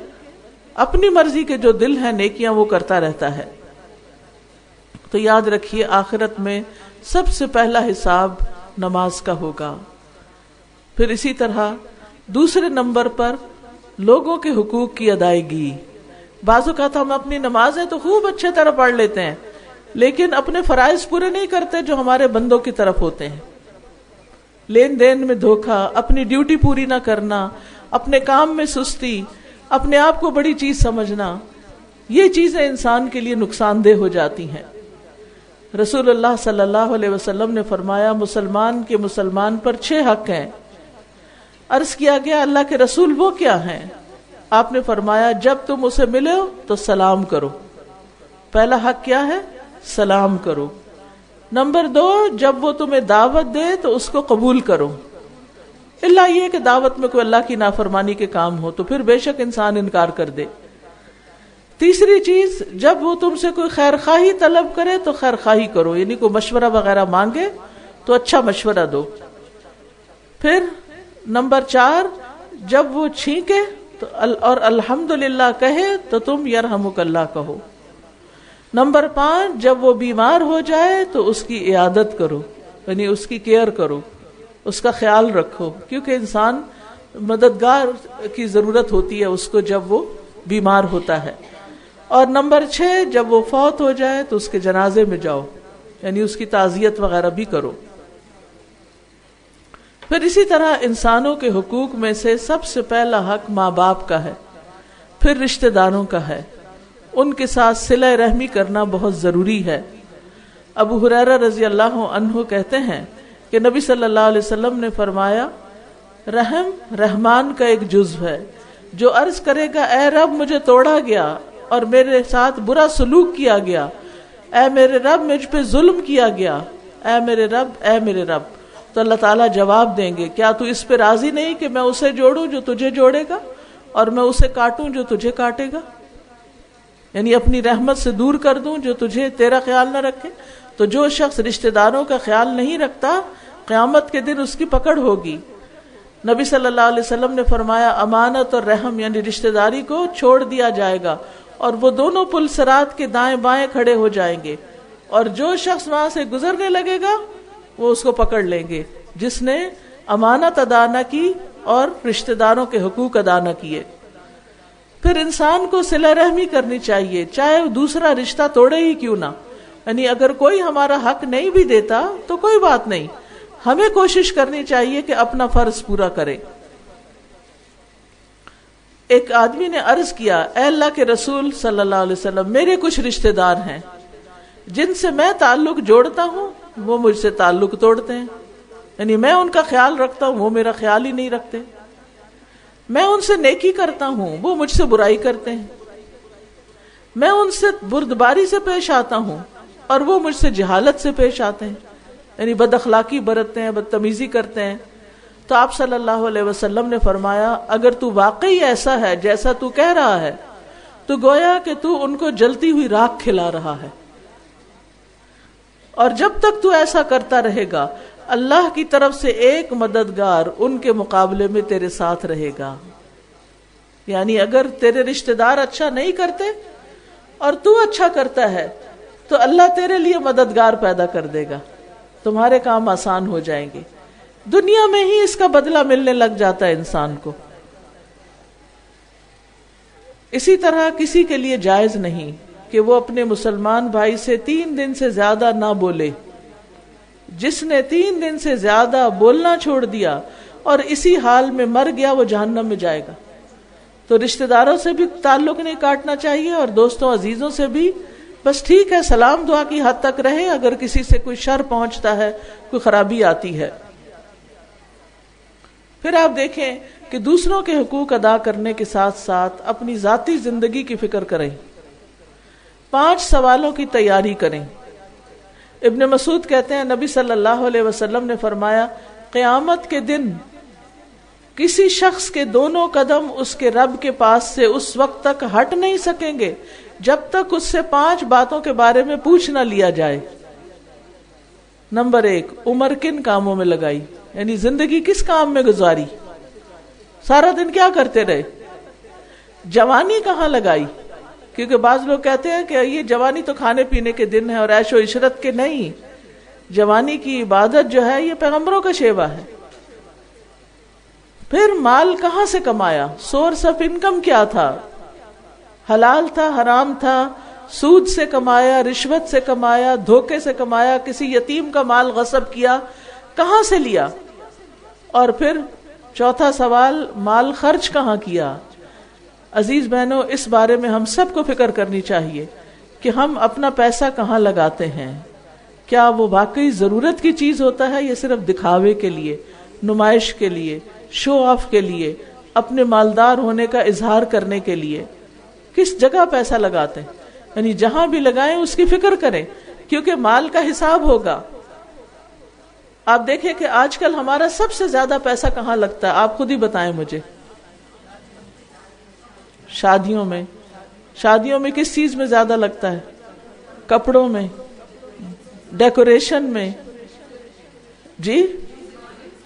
اپنی مرضی کے جو دل ہیں نیکیاں وہ کرتا رہتا ہے. تو یاد رکھیے آخرت میں سب سے پہلا حساب نماز کا ہوگا. پھر اسی طرح دوسرے نمبر پر لوگوں کے حقوق کی ادائیگی. بعض اوقات ہم اپنی نمازیں تو خوب اچھے طرح پڑھ لیتے ہیں، لیکن اپنے فرائض پورے نہیں کرتے جو ہمارے بندوں کی طرف ہوتے ہیں. لین دین میں دھوکہ، اپنی ڈیوٹی پوری نہ کرنا، اپنے کام میں سستی، اپنے آپ کو بڑی چیز سمجھنا، یہ چیزیں انسان کے لیے نقصان دہ ہو جاتی ہیں. رسول اللہ صلی اللہ علیہ وسلم نے فرمایا مسلمان کے مسلمان پر 6 حق ہیں. عرض کیا گیا اللہ کے رسول وہ کیا ہیں؟ آپ نے فرمایا جب تم اسے ملے ہو تو سلام کرو. پہلا حق کیا ہے؟ سلام کرو. نمبر 2، جب وہ تمہیں دعوت دے تو اس کو قبول کرو، اللہ یہ کہ دعوت میں کوئی اللہ کی نافرمانی کے کام ہو تو پھر بے شک انسان انکار کر دے. تیسری چیز، جب وہ تم سے کوئی خیر خواہی طلب کرے تو خیر خواہی کرو، یعنی کوئی مشورہ وغیرہ مانگے تو اچھا مشورہ دو. پھر نمبر 4، جب وہ چھینکے تو اور الحمدللہ کہے تو تم یرحمک اللہ کہو. نمبر 5، جب وہ بیمار ہو جائے تو اس کی عیادت کرو، یعنی اس کی کیئر کرو، اس کا خیال رکھو، کیونکہ انسان مددگار کی ضرورت ہوتی ہے اس کو جب وہ بیمار ہوتا ہے. اور نمبر 6، جب وہ فوت ہو جائے تو اس کے جنازے میں جاؤ، یعنی اس کی تعزیت وغیرہ بھی کرو. پھر اسی طرح انسانوں کے حقوق میں سے سب سے پہلا حق ماں باپ کا ہے، پھر رشتہ داروں کا ہے. ان کے ساتھ صلہ رحمی کرنا بہت ضروری ہے. ابو ہریرہ رضی اللہ عنہ کہتے ہیں کہ نبی صلی اللہ علیہ وسلم نے فرمایا رحم رحمان کا ایک جزو ہے. جو عرض کرے گا اے رب مجھے توڑا گیا اور میرے ساتھ برا سلوک کیا گیا، اے میرے رب مجھ پہ ظلم کیا گیا، اے میرے رب اے میرے رب، تو اللہ تعالیٰ جواب دیں گے کیا تو اس پہ راضی نہیں کہ میں اسے جوڑوں جو تجھے جوڑے گا اور میں اسے کاٹوں جو تجھے کاٹے گا، یعنی اپنی رحمت سے دور کر دوں جو تجھے تیرا خیال نہ رکھے. تو جو شخص رشتہ داروں کا خیال نہیں رکھتا قیامت کے دن اس کی پکڑ ہوگی. نبی صلی اللہ علیہ وسلم نے فرمایا امانت اور رحم یعنی رشتہ داری کو چھوڑ دیا جائے گا اور وہ دونوں پل صراط کے دائیں بائیں کھڑے ہو جائیں گے، اور جو شخص وہاں سے گزرنے لگے گا وہ اس کو پکڑ لیں گے جس نے امانت ادا نہ کی اور رشتہ داروں کے حقوق ادا نہ کیے. پھر انسان کو صلہ رحمی کرنی چاہیے چاہے دوسرا رشتہ توڑے ہی کیوں نہ، یعنی اگر کوئی ہمارا حق نہیں بھی دیتا تو کوئی بات نہیں، ہمیں کوشش کرنی چاہیے کہ اپنا فرض پورا کرے. ایک آدمی نے عرض کیا اے اللہ کے رسول صلی اللہ علیہ وسلم میرے کچھ رشتہ دار ہیں جن سے میں تعلق جوڑتا ہوں وہ مجھ سے تعلق توڑتے ہیں، یعنی میں ان کا خیال رکھتا ہوں وہ میرا خیال ہی نہیں رکھتے، میں ان سے نیکی کرتا ہوں وہ مجھ سے برائی کرتے ہیں، میں ان سے بردباری سے پیش آتا ہوں اور وہ مجھ سے جہالت سے پیش آتے ہیں، یعنی بد اخلاقی برتتے ہیں، بدتمیزی کرتے ہیں. تو آپ صلی اللہ علیہ وسلم نے فرمایا اگر تو واقعی ایسا ہے جیسا تو کہہ رہا ہے تو گویا کہ تو ان کو جلتی ہوئی راکھ کھلا رہا ہے، اور جب تک تو ایسا کرتا رہے گا اللہ کی طرف سے ایک مددگار ان کے مقابلے میں تیرے ساتھ رہے گا. یعنی اگر تیرے رشتہ دار اچھا نہیں کرتے اور تو اچھا کرتا ہے تو اللہ تیرے لیے مددگار پیدا کر دے گا، تمہارے کام آسان ہو جائیں گے، دنیا میں ہی اس کا بدلہ ملنے لگ جاتا ہے انسان کو. اسی طرح کسی کے لیے جائز نہیں کہ وہ اپنے مسلمان بھائی سے 3 دن سے زیادہ نہ بولے. جس نے 3 دن سے زیادہ بولنا چھوڑ دیا اور اسی حال میں مر گیا وہ جہنم میں جائے گا. تو رشتہ داروں سے بھی تعلق نہیں کاٹنا چاہیے اور دوستوں عزیزوں سے بھی بس ٹھیک ہے سلام دعا کی حد تک رہے، اگر کسی سے کوئی شر پہنچتا ہے کوئی خرابی آتی ہے. پھر آپ دیکھیں کہ دوسروں کے حقوق ادا کرنے کے ساتھ ساتھ اپنی ذاتی زندگی کی فکر کریں. 5 سوالوں کی تیاری کریں. ابن مسعود کہتے ہیں نبی صلی اللہ علیہ وسلم نے فرمایا قیامت کے دن کسی شخص کے دونوں قدم اس کے رب کے پاس سے اس وقت تک ہٹ نہیں سکیں گے جب تک اس سے 5 باتوں کے بارے میں پوچھ نہ لیا جائے. نمبر 1 عمر کن کاموں میں لگائی، یعنی زندگی کس کام میں گزاری، سارا دن کیا کرتے رہے. جوانی کہاں لگائی، کیونکہ بعض لوگ کہتے ہیں کہ یہ جوانی تو کھانے پینے کے دن ہے اور عیش و عشرت کے، نہیں، جوانی کی عبادت جو ہے یہ پیغمبروں کا شیوا ہے. پھر مال کہاں سے کمایا، سورس آف انکم کیا تھا، حلال تھا حرام تھا، سود سے کمایا، رشوت سے کمایا، دھوکے سے کمایا، کسی یتیم کا مال غصب کیا، کہاں سے لیا؟ اور پھر چوتھا سوال، مال خرچ کہاں کیا؟ عزیز بہنوں، اس بارے میں ہم سب کو فکر کرنی چاہیے کہ ہم اپنا پیسہ کہاں لگاتے ہیں. کیا وہ واقعی ضرورت کی چیز ہوتا ہے یا صرف دکھاوے کے لیے، نمائش کے لیے، شو آف کے لیے، اپنے مالدار ہونے کا اظہار کرنے کے لیے؟ کس جگہ پیسہ لگاتے ہیں؟ یعنی جہاں بھی لگائیں اس کی فکر کریں، کیونکہ مال کا حساب ہوگا. آپ دیکھیں کہ آج کل ہمارا سب سے زیادہ پیسہ کہاں لگتا ہے، آپ خود ہی بتائیں مجھے. شادیوں میں کس چیز میں زیادہ لگتا ہے؟ کپڑوں میں، ڈیکوریشن میں، جی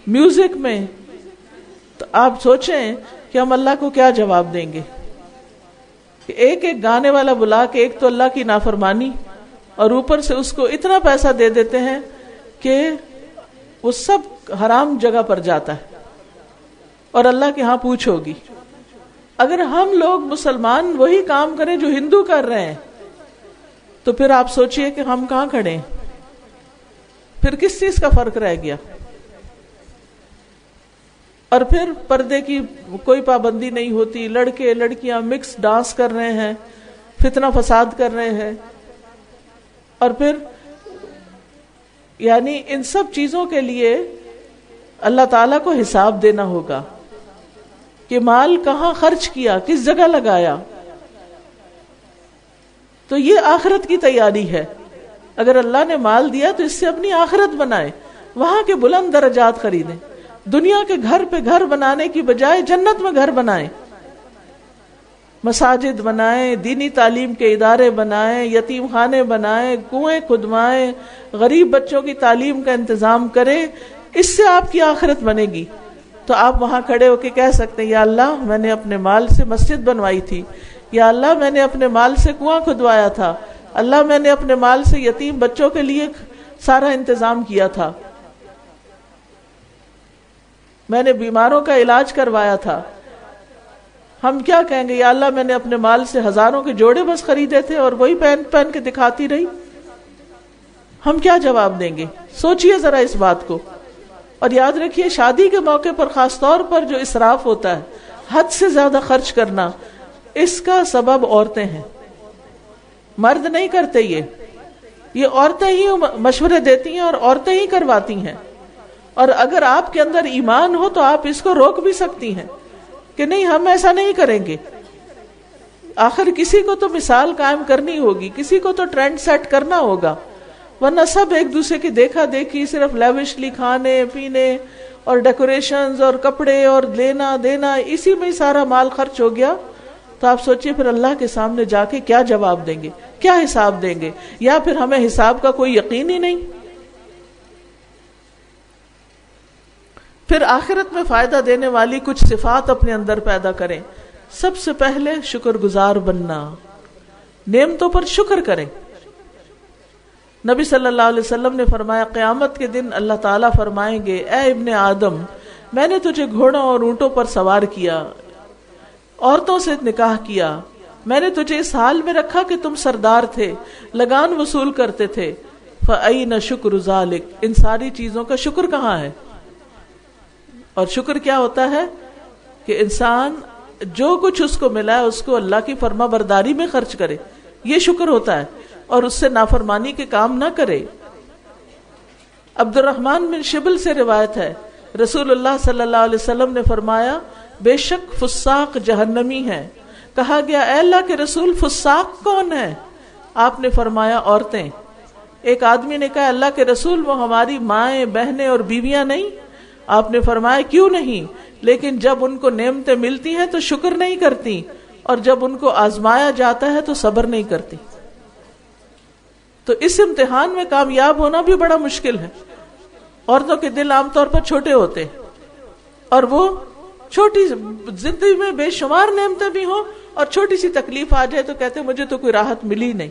میوزک میں. تو آپ سوچیں کہ ہم اللہ کو کیا جواب دیں گے کہ ایک ایک گانے والا بلا کے ایک تو اللہ کی نافرمانی، اور اوپر سے اس کو اتنا پیسہ دے دیتے ہیں کہ وہ سب حرام جگہ پر جاتا ہے، اور اللہ کے ہاں پوچھ ہوگی. اگر ہم لوگ مسلمان وہی کام کریں جو ہندو کر رہے ہیں تو پھر آپ سوچئے کہ ہم کہاں کھڑے ہیں، پھر کس چیز کا فرق رہ گیا؟ اور پھر پردے کی کوئی پابندی نہیں ہوتی، لڑکے لڑکیاں مکس ڈانس کر رہے ہیں، فتنہ فساد کر رہے ہیں. اور پھر یعنی ان سب چیزوں کے لیے اللہ تعالیٰ کو حساب دینا ہوگا کہ مال کہاں خرچ کیا، کس جگہ لگایا. تو یہ آخرت کی تیاری ہے. اگر اللہ نے مال دیا تو اس سے اپنی آخرت بنائے، وہاں کے بلند درجات خریدیں. دنیا کے گھر پہ گھر بنانے کی بجائے جنت میں گھر بنائیں، مساجد بنائیں، دینی تعلیم کے ادارے بنائیں، یتیم خانے بنائیں، کنویں کھدوائیں، غریب بچوں کی تعلیم کا انتظام کریں. اس سے آپ کی آخرت بنے گی. تو آپ وہاں کھڑے ہو کے کہہ سکتے ہیں، یا اللہ میں نے اپنے مال سے مسجد بنوائی تھی، یا اللہ میں نے اپنے مال سے کنواں کھدوایا تھا، اللہ میں نے اپنے مال سے یتیم بچوں کے لیے سارا انتظام کیا تھا، میں نے بیماروں کا علاج کروایا تھا. ہم کیا کہیں گے؟ یا اللہ میں نے اپنے مال سے ہزاروں کے جوڑے بس خریدے تھے اور وہی پہن کے دکھاتی رہی. ہم کیا جواب دیں گے؟ سوچئے ذرا اس بات کو. اور یاد رکھیے، شادی کے موقع پر خاص طور پر جو اسراف ہوتا ہے، حد سے زیادہ خرچ کرنا، اس کا سبب عورتیں ہیں. مرد نہیں کرتے. یہ عورتیں ہی مشورے دیتی ہیں اور عورتیں ہی کرواتی ہیں. اور اگر آپ کے اندر ایمان ہو تو آپ اس کو روک بھی سکتی ہیں کہ نہیں، ہم ایسا نہیں کریں گے. آخر کسی کو تو مثال قائم کرنی ہوگی، کسی کو تو ٹرینڈ سیٹ کرنا ہوگا، ورنہ سب ایک دوسرے کی دیکھا دیکھی، صرف لیوشلی کھانے پینے اور ڈیکوریشنز اور کپڑے اور لینا دینا، اسی میں سارا مال خرچ ہو گیا. تو آپ سوچئے پھر اللہ کے سامنے جا کے کیا جواب دیں گے، کیا حساب دیں گے؟ یا پھر ہمیں حساب کا کوئی یقین ہی نہیں. پھر آخرت میں فائدہ دینے والی کچھ صفات اپنے اندر پیدا کریں. سب سے پہلے شکر گزار بننا، نعمتوں پر شکر کریں. نبی صلی اللہ علیہ وسلم نے فرمایا، قیامت کے دن اللہ تعالیٰ فرمائیں گے، اے ابن آدم، میں نے تجھے گھوڑوں اور اونٹوں پر سوار کیا، عورتوں سے نکاح کیا، میں نے تجھے اس حال میں رکھا کہ تم سردار تھے، لگان وصول کرتے تھے، فَأَيْنَ شُكْرُ ذَلِكَ، ان ساری چیزوں کا شکر کہاں ہے؟ اور شکر کیا ہوتا ہے؟ کہ انسان جو کچھ اس کو ملا ہے اس کو اللہ کی فرما برداری میں خرچ کرے، یہ شکر ہوتا ہے، اور اس سے نافرمانی کے کام نہ کرے. عبد الرحمن بن شبل سے روایت ہے، رسول اللہ صلی اللہ علیہ وسلم نے فرمایا، بے شک فساق جہنمی ہیں. کہا گیا، اے اللہ کے رسول، فساق کون ہے؟ آپ نے فرمایا، عورتیں. ایک آدمی نے کہا، اللہ کے رسول، وہ ہماری مائیں بہنیں اور بیویاں نہیں؟ آپ نے فرمایا، کیوں نہیں، لیکن جب ان کو نعمتیں ملتی ہیں تو شکر نہیں کرتی، اور جب ان کو آزمایا جاتا ہے تو صبر نہیں کرتی. تو اس امتحان میں کامیاب ہونا بھی بڑا مشکل ہے. عورتوں کے دل عام طور پر چھوٹے ہوتے ہیں، اور وہ چھوٹی زندگی میں بے شمار نعمتیں بھی ہوں اور چھوٹی سی تکلیف آ جائے تو کہتے ہیں مجھے تو کوئی راحت ملی نہیں،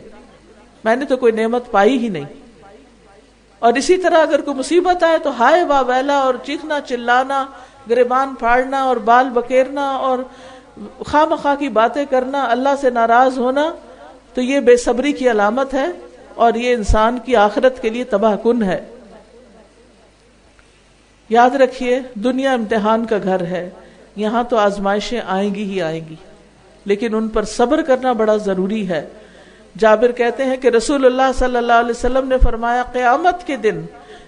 میں نے تو کوئی نعمت پائی ہی نہیں. اور اسی طرح اگر کوئی مصیبت آئے تو ہائے وا ویلا اور چیخنا چلانا، گریبان پھاڑنا اور بال بکیرنا اور خواہ مخواہ کی باتیں کرنا، اللہ سے ناراض ہونا. تو یہ بے صبری کی علامت ہے اور یہ انسان کی آخرت کے لیے تباہ کن ہے۔ یاد رکھیے دنیا امتحان کا گھر ہے، یہاں تو آزمائشیں آئیں گی ہی آئیں گی، لیکن ان پر صبر کرنا بڑا ضروری ہے۔ جابر کہتے ہیں کہ رسول اللہ صلی اللہ علیہ وسلم نے فرمایا قیامت کے دن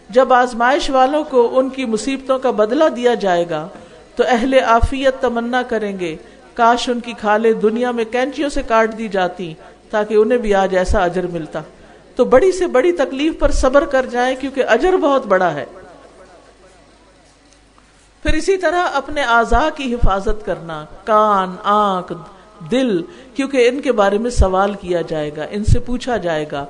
جب آزمائش والوں کو ان کی مصیبتوں کا بدلہ دیا جائے گا تو اہل عافیت تمنا کریں گے کاش ان کی کھالیں دنیا میں کینچیوں سے کاٹ دی جاتی تاکہ انہیں بھی آج ایسا اجر ملتا۔ تو بڑی سے بڑی تکلیف پر صبر کر جائیں کیونکہ اجر بہت بڑا ہے۔ پھر اسی طرح اپنے اعضاء کی حفاظت کرنا، کان، آنکھ، دل، کیونکہ ان کے بارے میں سوال کیا جائے گا، ان سے پوچھا جائے گا۔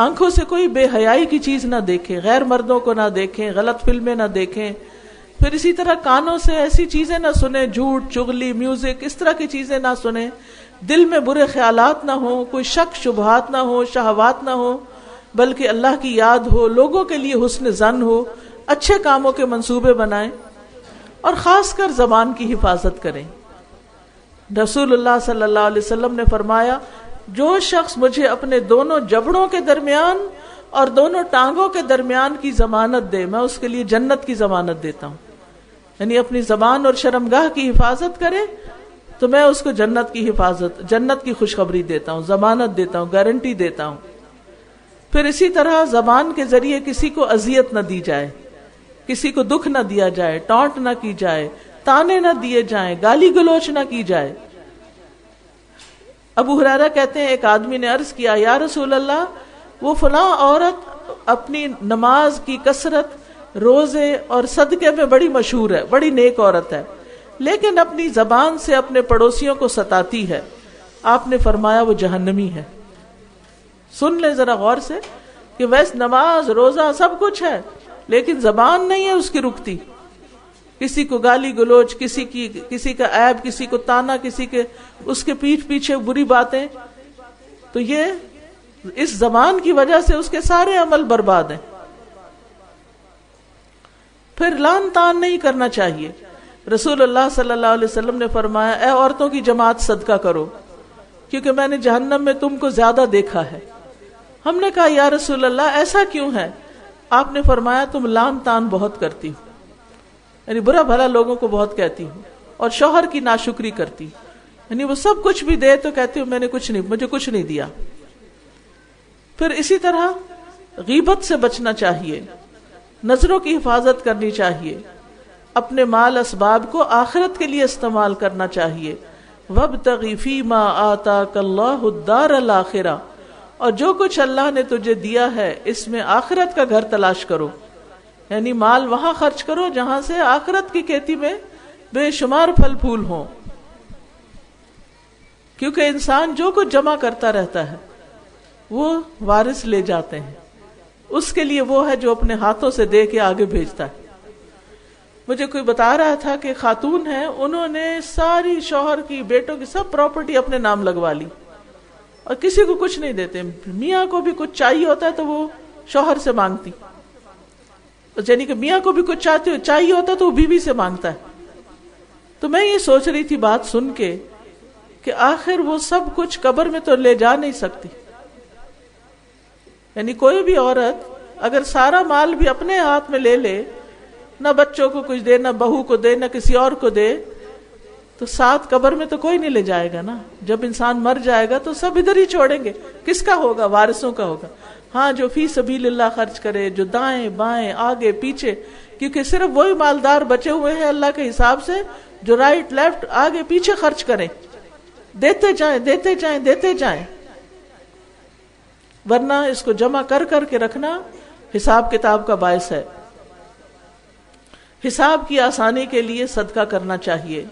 آنکھوں سے کوئی بے حیائی کی چیز نہ دیکھیں، غیر مردوں کو نہ دیکھیں، غلط فلمیں نہ دیکھیں۔ پھر اسی طرح کانوں سے ایسی چیزیں نہ سنیں، جھوٹ، چغلی، میوزک، اس طرح کی چیزیں نہ سنیں۔ دل میں برے خیالات نہ ہوں، کوئی شک شبہات نہ ہو، شہوات نہ ہو، بلکہ اللہ کی یاد ہو، لوگوں کے لیے حسن ظن ہو، اچھے کاموں کے منصوبے بنائیں، اور خاص کر زبان کی حفاظت کریں۔ رسول اللہ صلی اللہ علیہ وسلم نے فرمایا جو شخص مجھے اپنے دونوں جبڑوں کے درمیان اور دونوں ٹانگوں کے درمیان کی ضمانت دے، میں اس کے لیے جنت کی ضمانت دیتا ہوں۔ یعنی اپنی زبان اور شرمگاہ کی حفاظت کرے تو میں اس کو جنت کی حفاظت، جنت کی خوشخبری دیتا ہوں، ضمانت دیتا ہوں، گارنٹی دیتا ہوں۔ پھر اسی طرح زبان کے ذریعے کسی کو اذیت نہ دی جائے، کسی کو دکھ نہ دیا جائے، ٹانٹ نہ کی جائے، تانے نہ دیے جائیں، گالی گلوچ نہ کی جائے۔ ابو ہریرہ کہتے ہیں ایک آدمی نے عرض کیا یا رسول اللہ وہ فلاں عورت اپنی نماز کی کثرت، روزے اور صدقے میں بڑی مشہور ہے، بڑی نیک عورت ہے، لیکن اپنی زبان سے اپنے پڑوسیوں کو ستاتی ہے۔ آپ نے فرمایا وہ جہنمی ہے۔ سن لیں ذرا غور سے کہ ویسے نماز، روزہ سب کچھ ہے لیکن زبان نہیں ہے اس کی رکتی، کسی کو گالی گلوچ، کسی کا عیب، کسی کو تانا، کسی کے اس کے پیٹھ پیچھے بری باتیں، تو یہ اس زبان کی وجہ سے اس کے سارے عمل برباد ہیں۔ پھر لان تان نہیں کرنا چاہیے۔ رسول اللہ صلی اللہ علیہ وسلم نے فرمایا اے عورتوں کی جماعت صدقہ کرو کیونکہ میں نے جہنم میں تم کو زیادہ دیکھا ہے۔ ہم نے کہا یا رسول اللہ ایسا کیوں ہے؟ آپ نے فرمایا تم لان تان بہت کرتی ہو، یعنی برا بھلا لوگوں کو بہت کہتی ہوں، اور شوہر کی ناشکری کرتی، یعنی وہ سب کچھ بھی دے تو کہتی ہوں میں نے کچھ نہیں، مجھے کچھ نہیں دیا۔ پھر اسی طرح غیبت سے بچنا چاہیے، نظروں کی حفاظت کرنی چاہیے، اپنے مال اسباب کو آخرت کے لیے استعمال کرنا چاہیے۔ وَابْتَغِ فِي مَا آتَاكَ اللَّهُ الدَّارَ الْآخِرَةَ، اور جو کچھ اللہ نے تجھے دیا ہے اس میں آخرت کا گھر تلاش کرو، یعنی مال وہاں خرچ کرو جہاں سے آخرت کی کھیتی میں بے شمار پھل پھول ہوں، کیونکہ انسان جو کچھ جمع کرتا رہتا ہے وہ وارث لے جاتے ہیں، اس کے لیے وہ ہے جو اپنے ہاتھوں سے دے کے آگے بھیجتا ہے۔ مجھے کوئی بتا رہا تھا کہ خاتون ہے، انہوں نے ساری شوہر کی، بیٹوں کی سب پراپرٹی اپنے نام لگوا لی اور کسی کو کچھ نہیں دیتے۔ میاں کو بھی کچھ چاہیے ہوتا ہے تو وہ شوہر سے مانگتی، یعنی کہ میاں کو بھی کچھ چاہیے ہوتا ہے تو وہ بیوی سے مانگتا ہے۔ تو میں یہ سوچ رہی تھی بات سن کے کہ آخر وہ سب کچھ قبر میں تو لے جا نہیں سکتی، یعنی کوئی بھی عورت اگر سارا مال بھی اپنے ہاتھ میں لے لے، نہ بچوں کو کچھ دے، نہ بہو کو دے، نہ کسی اور کو دے، تو ساتھ قبر میں تو کوئی نہیں لے جائے گا نا۔ جب انسان مر جائے گا تو سب ادھر ہی چھوڑیں گے، کس کا ہوگا؟ وارثوں کا ہوگا۔ ہاں جو فی سبیل اللہ خرچ کرے، جو دائیں بائیں آگے پیچھے، کیونکہ صرف وہی مالدار بچے ہوئے ہیں اللہ کے حساب سے جو رائٹ لیفٹ آگے پیچھے خرچ کریں، دیتے جائیں دیتے جائیں دیتے جائیں، ورنہ اس کو جمع کر کر کے رکھنا حساب کتاب کا باعث ہے۔ حساب کی آسانی کے لیے صدقہ کرنا چاہیے۔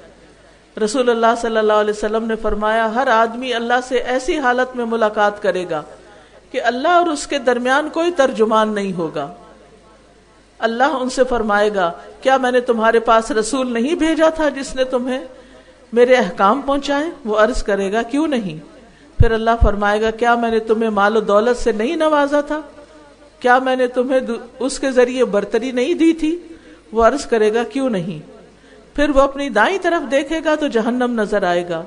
رسول اللہ صلی اللہ علیہ وسلم نے فرمایا ہر آدمی اللہ سے ایسی حالت میں ملاقات کرے گا کہ اللہ اور اس کے درمیان کوئی ترجمان نہیں ہوگا۔ اللہ ان سے فرمائے گا کیا میں نے تمہارے پاس رسول نہیں بھیجا تھا جس نے تمہیں میرے احکام پہنچائے؟ وہ عرض کرے گا کیوں نہیں؟ پھر اللہ فرمائے گا کیا میں نے تمہیں مال و دولت سے نہیں نوازا تھا؟ کیا میں نے تمہیں اس کے ذریعے برتری نہیں دی تھی؟ وہ عرض کرے گا کیوں نہیں؟ پھر وہ اپنی دائیں طرف دیکھے گا تو جہنم نظر آئے گا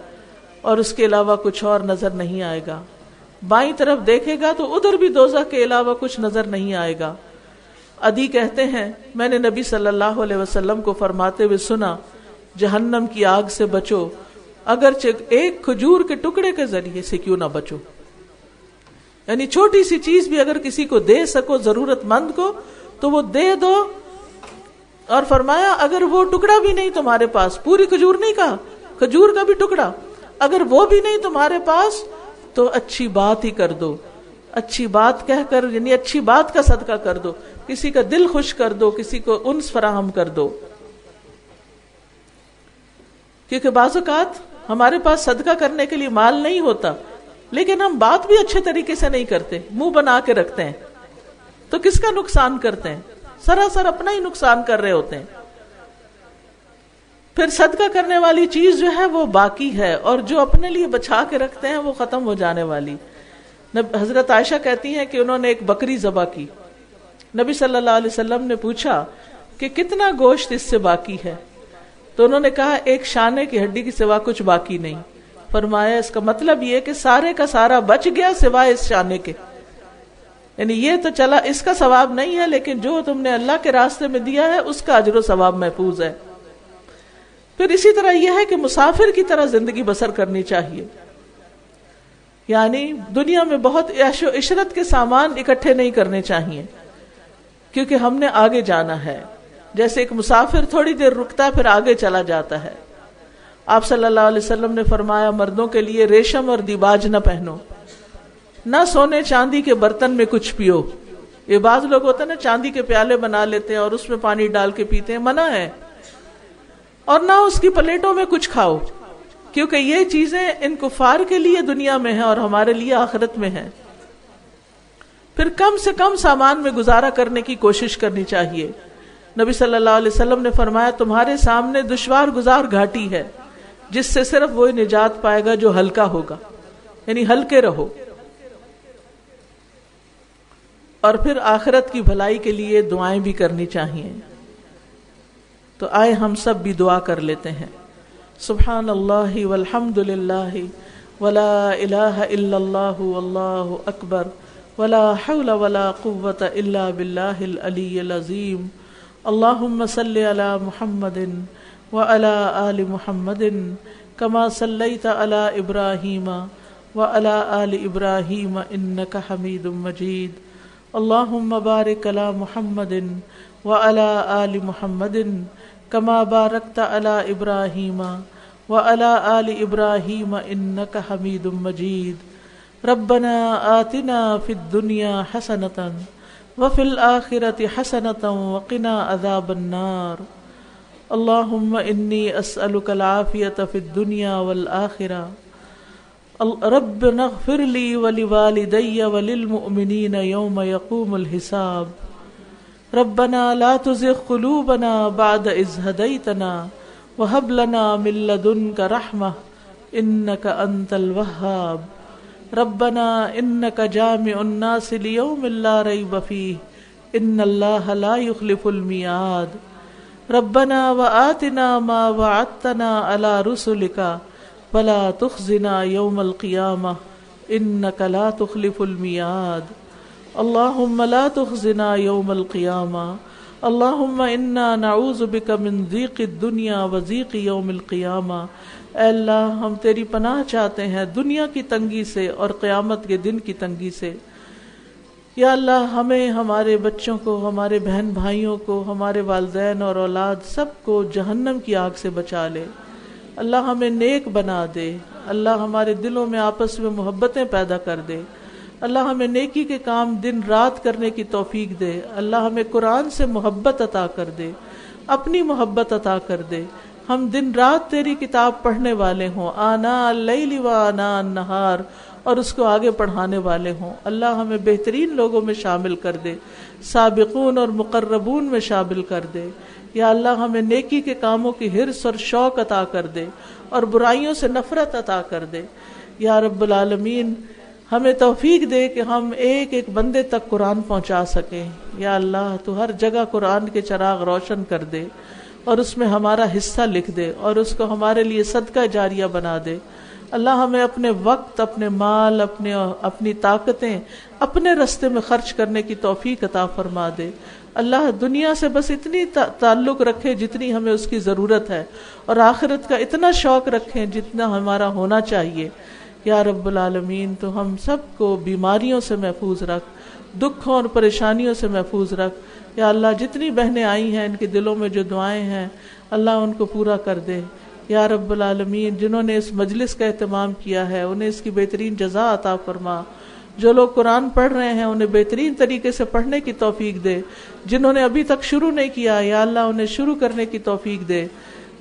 اور اس کے علاوہ کچھ اور نظر نہیں آئے گا۔ بائیں طرف دیکھے گا تو ادھر بھی دوزخ کے علاوہ کچھ نظر نہیں آئے گا۔ عدی کہتے ہیں میں نے نبی صلی اللہ علیہ وسلم کو فرماتے ہوئے سنا جہنم کی آگ سے بچو اگرچہ ایک کھجور کے ٹکڑے کے ذریعے سے کیوں نہ بچو، یعنی چھوٹی سی چیز بھی اگر کسی کو دے سکو ضرورت مند کو تو وہ دے دو۔ اور فرمایا اگر وہ ٹکڑا بھی نہیں تمہارے پاس، پوری کھجور نہیں کہا، کھجور کا بھی ٹکڑا، اگر وہ بھی نہیں تمہارے پاس تو اچھی بات ہی کر دو، اچھی بات کہہ کر یعنی اچھی بات کا صدقہ کر دو، کسی کا دل خوش کر دو، کسی کو انس فراہم کر دو۔ کیونکہ بعض اوقات ہمارے پاس صدقہ کرنے کے لیے مال نہیں ہوتا لیکن ہم بات بھی اچھے طریقے سے نہیں کرتے، منہ بنا کے رکھتے ہیں، تو کس کا نقصان کرتے ہیں؟ سراسر اپنا ہی نقصان کر رہے ہوتے ہیں۔ پھر صدقہ کرنے والی چیز جو ہے وہ باقی ہے، اور جو اپنے لیے بچا کے رکھتے ہیں وہ ختم ہو جانے والی۔ حضرت عائشہ کہتی ہیں کہ انہوں نے ایک بکری ذبح کی، نبی صلی اللہ علیہ وسلم نے پوچھا کہ کتنا گوشت اس سے باقی ہے؟ تو انہوں نے کہا ایک شانے کی ہڈی کے سوا کچھ باقی نہیں۔ فرمایا اس کا مطلب یہ کہ سارے کا سارا بچ گیا سوائے اس شانے کے، یعنی یہ تو چلا، اس کا ثواب نہیں ہے لیکن جو تم نے اللہ کے راستے میں دیا ہے اس کا اجر و ثواب محفوظ ہے۔ پھر اسی طرح یہ ہے کہ مسافر کی طرح زندگی بسر کرنی چاہیے، یعنی دنیا میں بہت عیش و عشرت کے سامان اکٹھے نہیں کرنے چاہیے کیونکہ ہم نے آگے جانا ہے۔ جیسے ایک مسافر تھوڑی دیر رکتا ہے پھر آگے چلا جاتا ہے۔ آپ صلی اللہ علیہ وسلم نے فرمایا مردوں کے لیے ریشم اور دیباج نہ پہنو، نہ سونے چاندی کے برتن میں کچھ پیو۔ یہ بعض لوگ ہوتے ہیں نا چاندی کے پیالے بنا لیتے ہیں اور اس میں پانی ڈال کے پیتے ہیں، منع ہے۔ اور نہ اس کی پلیٹوں میں کچھ کھاؤ کیونکہ یہ چیزیں ان کفار کے لیے دنیا میں ہیں اور ہمارے لیے آخرت میں ہیں۔ پھر کم سے کم سامان میں گزارا کرنے کی کوشش کرنی چاہیے۔ نبی صلی اللہ علیہ وسلم نے فرمایا تمہارے سامنے دشوار گزار گھاٹی ہے جس سے صرف وہی نجات پائے گا جو ہلکا ہوگا، یعنی ہلکے رہو۔ اور پھر آخرت کی بھلائی کے لیے دعائیں بھی کرنی چاہیے۔ تو آئے ہم سب بھی دعا کر لیتے ہیں۔ سبحان اللہ والحمد للہ ولا الہ الا اللہ واللہ اکبر ولا حول ولا قوة الا باللہ العلی العظیم۔ اللہم صل علی محمد وعلی آل محمد کما صلیت علی ابراہیم وعلی آل ابراہیم انک حمید مجید۔ اللہم بارک علی محمد وعلی آل محمد کما بارکت علی ابراہیم وعلی آل ابراہیم انک حمید مجید۔ ربنا آتنا فی الدنیا حسنۃ وفی الآخرۃ حسنۃ وقنا عذاب النار۔ اللہم انی اسألک العافیۃ فی الدنیا والآخرہ۔ رب اغفر لی ولوالدی وللمؤمنین یوم یقوم الحساب۔ ربنا لا تزغ قلوبنا بعد اذ ہدیتنا وہب لنا من لدنک رحمہ انک انت الوہاب۔ ربنا انک جامع الناس لیوم لا ریب فیہ ان اللہ لا یخلف المیعاد۔ ربنا وآتنا ما وعدتنا علی رسلک ولا تخزنا یوم القیامہ انک لا تخلف المیعاد۔ اللہم لا تخزنا یوم القیامہ۔ اللہم انا نعوذ بک من ضیق الدنیا و ضیق یوم القیامہ۔ اے اللہ ہم تیری پناہ چاہتے ہیں دنیا کی تنگی سے اور قیامت کے دن کی تنگی سے۔ یا اللہ ہمیں، ہمارے بچوں کو، ہمارے بہن بھائیوں کو، ہمارے والدین اور اولاد سب کو جہنم کی آگ سے بچا لے۔ اللہ ہمیں نیک بنا دے۔ اللہ ہمارے دلوں میں آپس میں محبتیں پیدا کر دے۔ اللہ ہمیں نیکی کے کام دن رات کرنے کی توفیق دے۔ اللہ ہمیں قرآن سے محبت عطا کر دے، اپنی محبت عطا کر دے۔ ہم دن رات تیری کتاب پڑھنے والے ہوں، آناء اللیل و آناء النہار، اور اس کو آگے پڑھانے والے ہوں۔ اللہ ہمیں بہترین لوگوں میں شامل کر دے، سابقون اور مقربون میں شامل کر دے۔ یا اللہ ہمیں نیکی کے کاموں کی حرص اور شوق عطا کر دے اور برائیوں سے نفرت عطا کر دے۔ یا رب العالمین ہمیں توفیق دے کہ ہم ایک ایک بندے تک قرآن پہنچا سکیں۔ یا اللہ تو ہر جگہ قرآن کے چراغ روشن کر دے اور اس میں ہمارا حصہ لکھ دے اور اس کو ہمارے لیے صدقہ جاریہ بنا دے۔ اللہ ہمیں اپنے وقت، اپنے مال، اپنی طاقتیں اپنے رستے میں خرچ کرنے کی توفیق عطا فرما دے۔ اللہ دنیا سے بس اتنی تعلق رکھے جتنی ہمیں اس کی ضرورت ہے، اور آخرت کا اتنا شوق رکھیں جتنا ہمارا ہونا چاہیے۔ یا رب العالمین، تو ہم سب کو بیماریوں سے محفوظ رکھ، دکھوں اور پریشانیوں سے محفوظ رکھ۔ یا اللہ جتنی بہنیں آئی ہیں ان کے دلوں میں جو دعائیں ہیں اللہ ان کو پورا کر دے۔ یا رب العالمین، جنہوں نے اس مجلس کا اہتمام کیا ہے انہیں اس کی بہترین جزا عطا فرما۔ جو لوگ قرآن پڑھ رہے ہیں انہیں بہترین طریقے سے پڑھنے کی توفیق دے۔ جنہوں نے ابھی تک شروع نہیں کیا یا اللہ انہیں شروع کرنے کی توفیق دے۔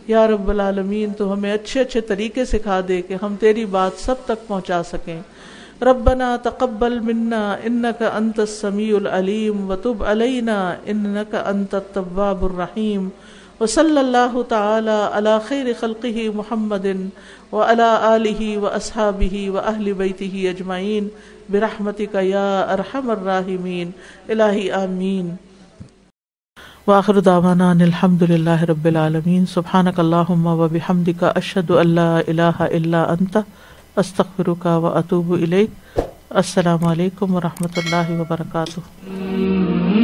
یا رب العالمین، تو ہمیں اچھے اچھے طریقے سکھا دے کہ ہم تیری بات سب تک پہنچا سکیں۔ ربنا تقبل منا انك انت السميع العليم وتب علينا انك انت التواب الرحيم وصلى الله تعالى على خير خلقه محمد وعلى آله وأصحابه وأهل بيته أجمعين برحمتك يا أرحم الراحمين إلهي آمين۔ وآخر دعوانا ان الحمد لله رب العالمين۔ سبحانك اللهم وبحمدك أشهد أن لا إله إلا أنت استغفرك وأتوب إليك۔ السلام علیکم ورحمۃ اللہ وبرکاتہ۔